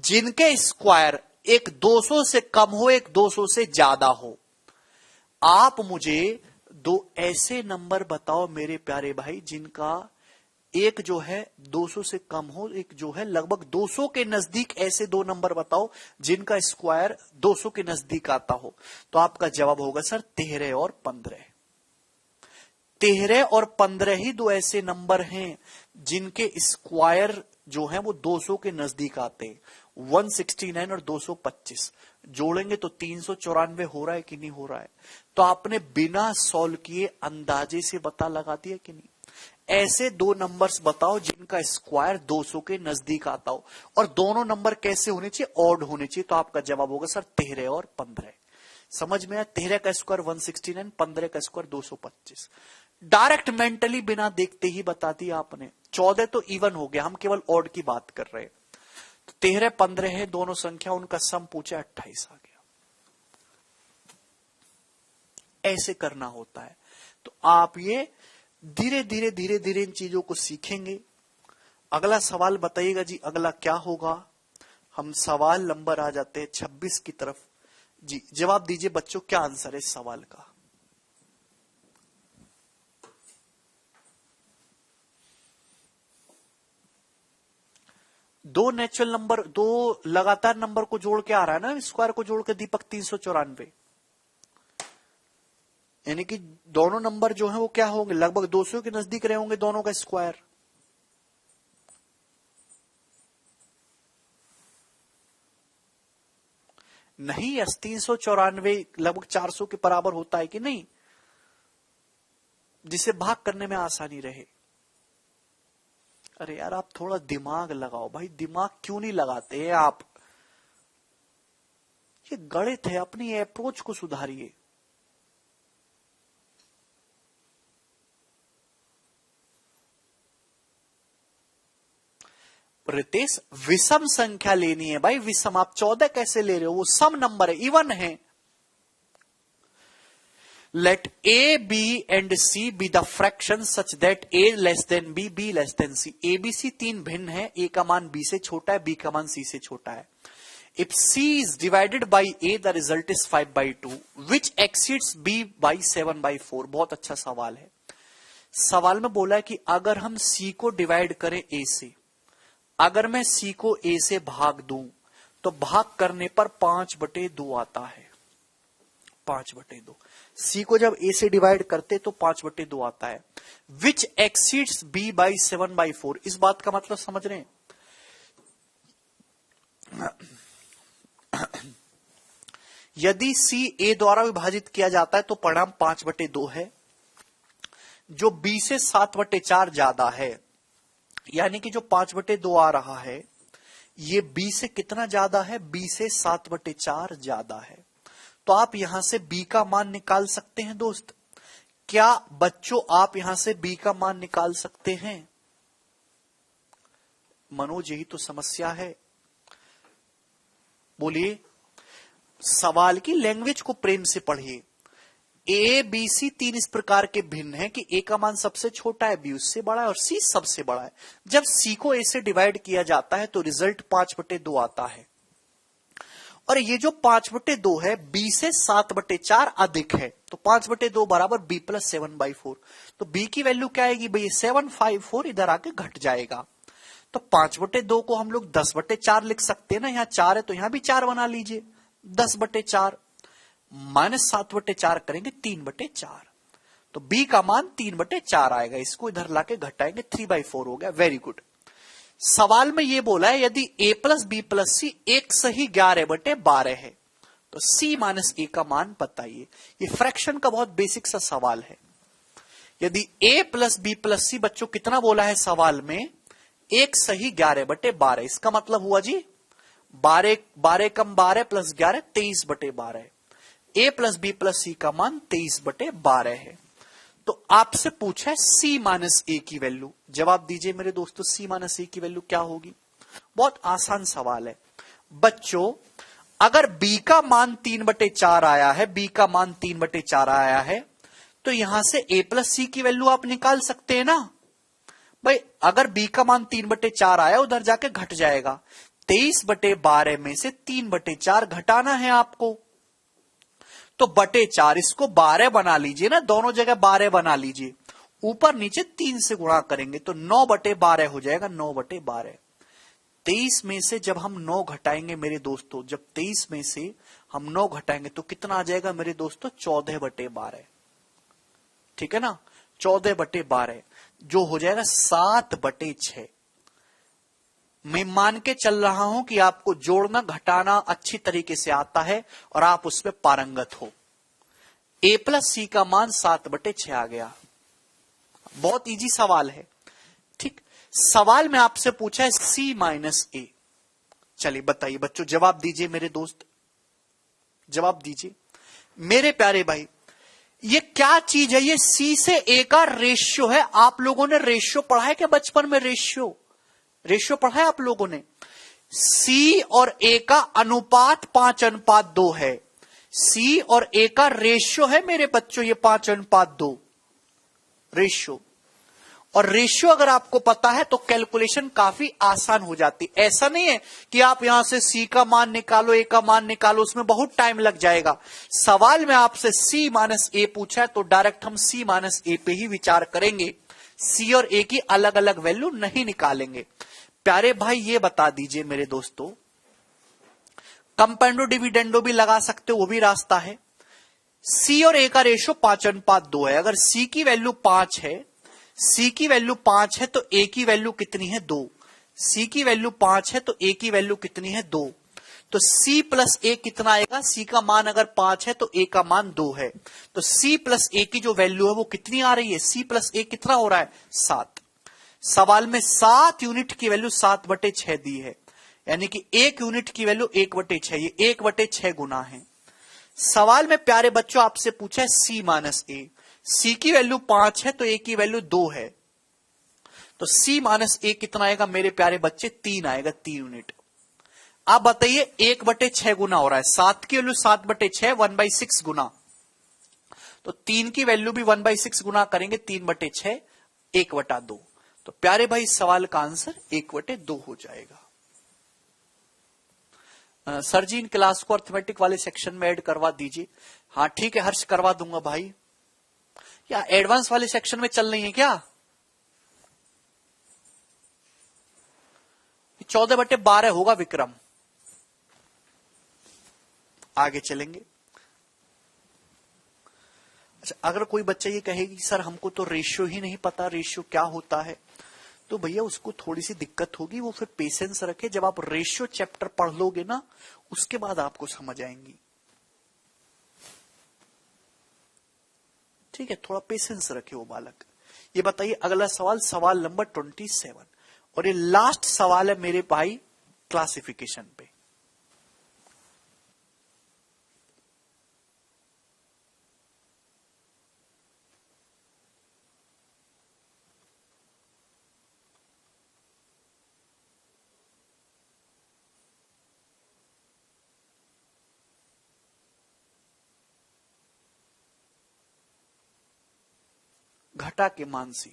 जिनके स्क्वायर एक 200 से कम हो, एक 200 से ज्यादा हो। आप मुझे दो ऐसे नंबर बताओ मेरे प्यारे भाई जिनका एक जो है 200 से कम हो, एक जो है लगभग 200 के नजदीक। ऐसे दो नंबर बताओ जिनका स्क्वायर 200 के नजदीक आता हो। तो आपका जवाब होगा सर 13 और 15। 13 और 15 ही दो ऐसे नंबर हैं जिनके स्क्वायर जो है वो 200 के नजदीक आते हैं। 169 और 225 जोड़ेंगे तो 394 हो रहा है कि नहीं हो रहा है। तो आपने बिना सॉल्व किए अंदाजे से पता लगा दिया कि नहीं। ऐसे दो नंबर्स बताओ जिनका स्क्वायर 200 के नजदीक आता हो, और दोनों नंबर कैसे होने चाहिए, ऑड होने चाहिए। तो आपका जवाब होगा सर 13 और 15। समझ में आया, 13 का स्क्वायर 169, 15 का स्क्वायर 225। डायरेक्ट मेंटली बिना देखते ही बता दिया आपने। 14 तो इवन हो गया, हम केवल ऑड की बात कर रहे हैं। तो 13 15 है दोनों संख्या, उनका सम पूछा 28 आ गया। ऐसे करना होता है। तो आप ये धीरे धीरे धीरे धीरे इन चीजों को सीखेंगे। अगला सवाल बताइएगा जी, अगला क्या होगा। हम सवाल नंबर आ जाते हैं 26 की तरफ। जी जवाब दीजिए बच्चों, क्या आंसर है इस सवाल का। दो नेचुरल नंबर, दो लगातार नंबर को जोड़ के आ रहा है ना, स्क्वायर को जोड़ के दीपक 394, यानी कि दोनों नंबर जो है वो क्या होंगे, लगभग 200 के नजदीक रहे होंगे दोनों का स्क्वायर। नहीं, 394 लगभग 400 के बराबर होता है कि नहीं, जिसे भाग करने में आसानी रहे। अरे यार आप थोड़ा दिमाग लगाओ भाई, दिमाग क्यों नहीं लगाते हैं आप। ये गणित है, अपनी अप्रोच को सुधारिए। रितेश विषम संख्या लेनी है भाई, विषम। आप 14 कैसे ले रहे हो, वो सम नंबर है, इवन है। Let A B and C be the fraction such that A less than B, B less than C. A B C तीन भिन्न है, ए का मान बी से छोटा है, बी का मान सी से छोटा है। If C is divided by A the result is 5/2 which exceeds B by 7/4। बहुत अच्छा सवाल है। सवाल में बोला है कि अगर हम सी को डिवाइड करें ए से, अगर मैं सी को ए से भाग दूं तो भाग करने पर 5/2 आता है। 5/2 सी को जब ए से डिवाइड करते तो 5/2 आता है। विच एक्सीड्स बी बाई 7/4। इस बात का मतलब समझ रहे हैं। यदि सी ए द्वारा विभाजित किया जाता है तो परिणाम 5/2 है, जो बी से 7/4 ज्यादा है। यानी कि जो 5/2 आ रहा है ये बी से कितना ज्यादा है, बी से 7/4 ज्यादा है। तो आप यहां से बी का मान निकाल सकते हैं दोस्त। क्या बच्चों आप यहां से बी का मान निकाल सकते हैं। मनोज यही तो समस्या है, बोलिए। सवाल की लैंग्वेज को प्रेम से पढ़िए। ए बी सी तीन इस प्रकार के भिन्न है कि ए का मान सबसे छोटा है, बी उससे बड़ा है और सी सबसे बड़ा है। जब सी को ए से डिवाइड किया जाता है तो रिजल्ट 5/2 आता है। और ये जो 5/2 है बी से 7/4 अधिक है, तो 5/2 बराबर बी प्लस 7/4। तो बी की वैल्यू क्या आएगी भाई, 7/4 इधर आके घट जाएगा। तो 5/2 को हम लोग 10/4 लिख सकते हैं ना, यहां 4 है तो यहां भी 4 बना लीजिए। 10/4 माइनस 7/4 करेंगे 3/4। तो b का मान 3/4 आएगा। इसको इधर लाके घटाएंगे, 3/4 हो गया। Very good. सवाल में ये बोला है यदि a प्लस बी प्लस सी एक सही 11/12 है तो c माइनस a का मान बताइए। ये फ्रैक्शन का बहुत बेसिक सा सवाल है। यदि a प्लस बी प्लस सी बच्चों कितना बोला है सवाल में, एक सही 11/12। इसका मतलब हुआ जी 12 कम 12 plus 11 23/12। a plus B plus C का मान 23/12 है। तो आपसे पूछा है c माइनस ए की वैल्यू। जवाब दीजिए मेरे दोस्तों, c माइनस ए की वैल्यू क्या होगी। बहुत आसान सवाल है बच्चों। अगर b का मान 3/4 आया है, b का मान 3/4 आया है, तो यहां से a प्लस सी की वैल्यू आप निकाल सकते हैं ना भाई। अगर b का मान 3/4 आया, उधर जाके घट जाएगा। 23/12 में से 3/4 घटाना है आपको, तो बटे 4, इसको 12 बना लीजिए ना, दोनों जगह 12 बना लीजिए। ऊपर नीचे 3 से गुणा करेंगे तो 9/12 हो जाएगा। 9/12। 23 में से जब हम 9 घटाएंगे मेरे दोस्तों, जब 23 में से हम 9 घटाएंगे तो कितना आ जाएगा मेरे दोस्तों, 14/12। ठीक है ना, 14/12 जो हो जाएगा 7/6। मैं मान के चल रहा हूं कि आपको जोड़ना घटाना अच्छी तरीके से आता है और आप उसमें पारंगत हो। a प्लस सी का मान 7/6 आ गया। बहुत इजी सवाल है। ठीक, सवाल में आपसे पूछा है c माइनस ए। चलिए बताइए बच्चों, जवाब दीजिए मेरे दोस्त, जवाब दीजिए मेरे प्यारे भाई। ये क्या चीज है, ये c से a का रेशियो है। आप लोगों ने रेशियो पढ़ा है क्या बचपन में? रेशियो पढ़ा है आप लोगों ने? c और a का अनुपात 5:2 है। c और a का रेशियो है मेरे बच्चों, ये 5:2 रेशियो। और रेशियो अगर आपको पता है तो कैलकुलेशन काफी आसान हो जाती। ऐसा नहीं है कि आप यहां से c का मान निकालो, a का मान निकालो, उसमें बहुत टाइम लग जाएगा। सवाल में आपसे c माइनस ए पूछा है तो डायरेक्ट हम c माइनस ए पे ही विचार करेंगे। c और a की अलग अलग वैल्यू नहीं निकालेंगे। प्यारे भाई ये बता दीजिए मेरे दोस्तों, कंपेंडो डिविडेंडो भी लगा सकते हो, वो भी रास्ता है। c और a का रेशियो 5:2 है। अगर c की वैल्यू 5 है, c की वैल्यू 5 है तो a की वैल्यू कितनी है? 2। c की वैल्यू 5 है तो a की वैल्यू कितनी है? 2। तो c प्लस a कितना आएगा? c का मान अगर 5 है तो a का मान 2 है, तो c प्लस a की जो वैल्यू है वो कितनी आ रही है? c प्लस a कितना हो रहा है? 7। सवाल में 7 यूनिट की वैल्यू 7/6 दी है, यानी कि 1 यूनिट की वैल्यू 1/6, ये 1/6 गुना है। सवाल में प्यारे बच्चों आपसे पूछा है c माइनस ए। c की वैल्यू 5 है तो a की वैल्यू 2 है, तो c माइनस ए कितना आएगा मेरे प्यारे बच्चे? 3 आएगा, 3 यूनिट। आप बताइए 1/6 गुना हो रहा है, 7 की वैल्यू 7/6 1/6 गुना, तो 3 की वैल्यू भी 1/6 गुना करेंगे, 3/6 1/2। तो प्यारे भाई सवाल का आंसर 1/2 हो जाएगा। सर जी इन क्लास को अर्थमेटिक वाले सेक्शन में ऐड करवा दीजिए। हाँ ठीक है हर्ष, करवा दूंगा भाई। या एडवांस वाले सेक्शन में चल रही है क्या? 14/12 होगा विक्रम। आगे चलेंगे। अच्छा, अगर कोई बच्चा ये कहेगी सर हमको तो रेशियो ही नहीं पता, रेशियो क्या होता है, तो भैया उसको थोड़ी सी दिक्कत होगी। वो फिर पेशेंस रखे, जब आप रेशियो चैप्टर पढ़ लोगे ना उसके बाद आपको समझ आएंगी। ठीक है, थोड़ा पेशेंस रखे वो बालक। ये बताइए अगला सवाल, सवाल नंबर 27, और ये लास्ट सवाल है मेरे भाई क्लासिफिकेशन पे। घटा के मानसी।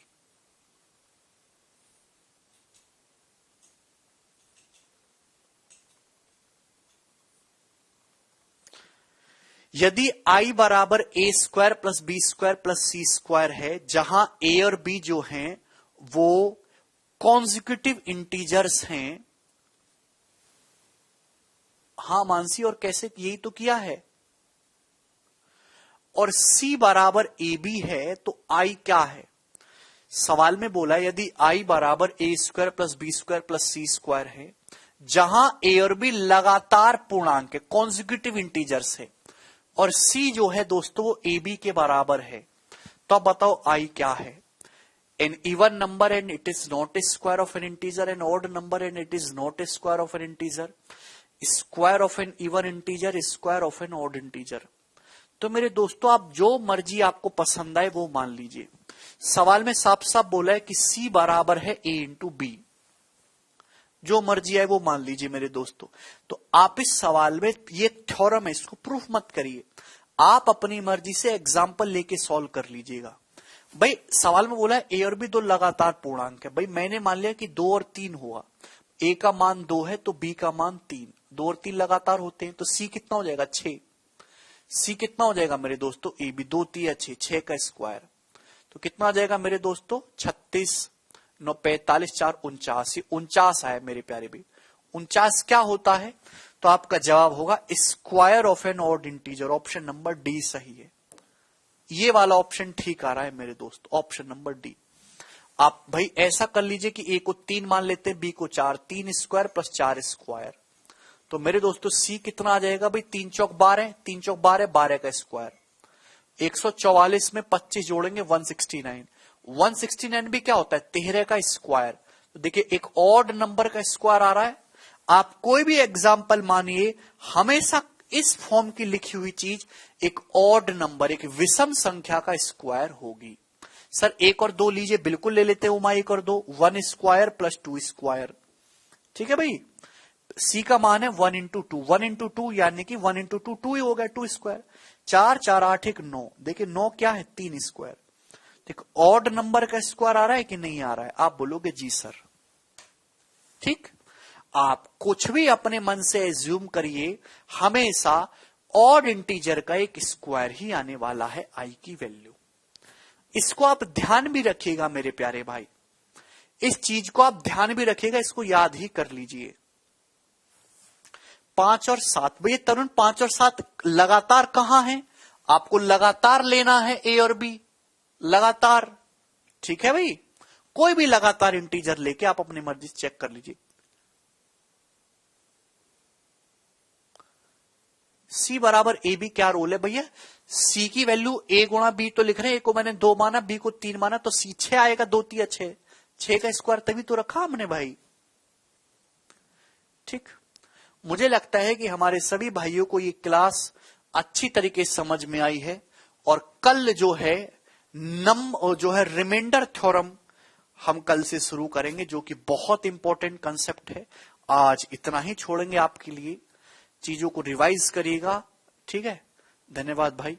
यदि i बराबर a square plus B square plus C square है, जहां a और b जो हैं वो कॉन्जिक्यूटिव इंटीजर्स हैं। हाँ मानसी, और कैसे? यही तो किया है। और C बराबर AB है तो I क्या है? सवाल में बोला यदि I बराबर A square plus B square plus C square है, जहां A और B लगातार पूर्णांक है, कॉन्जिक्यूटिव इंटीजर्स है, और C जो है दोस्तों वो AB के बराबर है, तो अब बताओ I क्या है? An even number and it is not a square of an integer, an odd number and it is not a square of an integer, square of an even integer, square of an odd integer. तो मेरे दोस्तों आप जो मर्जी आपको पसंद आए वो मान लीजिए। सवाल में साफ साफ बोला है कि C बराबर है A इंटू B, जो मर्जी आए वो मान लीजिए मेरे दोस्तों। तो आप इस सवाल में ये थ्योरम है, इसको प्रूफ मत करिए, आप अपनी मर्जी से एग्जाम्पल लेके सॉल्व कर लीजिएगा। भाई सवाल में बोला है A और B दो लगातार पूर्णांक है, भाई मैंने मान लिया कि 2 और 3 हुआ, A का मान 2 है तो B का मान 3, 2 और 3 लगातार होते हैं, तो C कितना हो जाएगा? 6। C कितना हो जाएगा मेरे दोस्तों? AB 2 3 6, 6 का स्क्वायर, तो कितना आ जाएगा मेरे दोस्तों? 36 9 45 4 49, 49 आया मेरे प्यारे भाई। 49 क्या होता है? तो आपका जवाब होगा square of N odd integer, option number D सही है। ये वाला ऑप्शन ठीक आ रहा है मेरे दोस्त, ऑप्शन नंबर डी। आप भाई ऐसा कर लीजिए कि A को 3 मान लेते हैं, B को 4, 3 स्क्वायर प्लस 4 स्क्वायर, तो मेरे दोस्तों C कितना आ जाएगा भाई? 3 चौक 12, 3 चौक 12, 12 का स्क्वायर, 144 में 25 जोड़ेंगे 169, 169 भी क्या होता है? 13 का स्क्वायर। तो देखिए एक ऑड नंबर का स्क्वायर आ रहा है। आप कोई भी एग्जाम्पल मानिए, हमेशा इस फॉर्म की लिखी हुई चीज एक ऑड नंबर, एक विषम संख्या का स्क्वायर होगी। सर 1 और 2 लीजिए, बिल्कुल ले लेते हैं उमा, 1 और 2, 1 स्क्वायर प्लस 2 स्क्वायर, ठीक है भाई। C का मान है 1 इंटू 2, 1 इंटू 2 यानी कि 1 इंटू 2 2 ही हो गया, 2 स्क्वायर, 4 4 8 1 9, देखिए 9 क्या है? 3 स्क्वायर। देखो ऑड नंबर का स्क्वायर आ रहा है कि नहीं आ रहा है? आप बोलोगे जी सर, ठीक। आप कुछ भी अपने मन से एज्यूम करिए, हमेशा ऑड इंटीजर का एक स्क्वायर ही आने वाला है आई की वैल्यू। इसको आप ध्यान भी रखिएगा मेरे प्यारे भाई, इस चीज को आप ध्यान भी रखिएगा, इसको याद ही कर लीजिए। 5 और 7, भैया तरुण 5 और 7 लगातार कहां है? आपको लगातार लेना है A और B, लगातार, ठीक है भाई। कोई भी लगातार इंटीजर लेके आप अपनी मर्जी से चेक कर लीजिए। C बराबर AB क्या रोल है भैया? C की वैल्यू A गुणा B तो लिख रहे हैं, A को मैंने 2 माना, B को 3 माना, तो C 6 आएगा, 2 3 6, 6 का स्क्वायर तभी तो रखा हमने भाई, ठीक। मुझे लगता है कि हमारे सभी भाइयों को ये क्लास अच्छी तरीके से समझ में आई है, और कल जो है रिमाइंडर थ्योरम हम कल से शुरू करेंगे, जो कि बहुत इंपॉर्टेंट कंसेप्ट है। आज इतना ही छोड़ेंगे आपके लिए, चीजों को रिवाइज करिएगा, ठीक है। धन्यवाद भाई।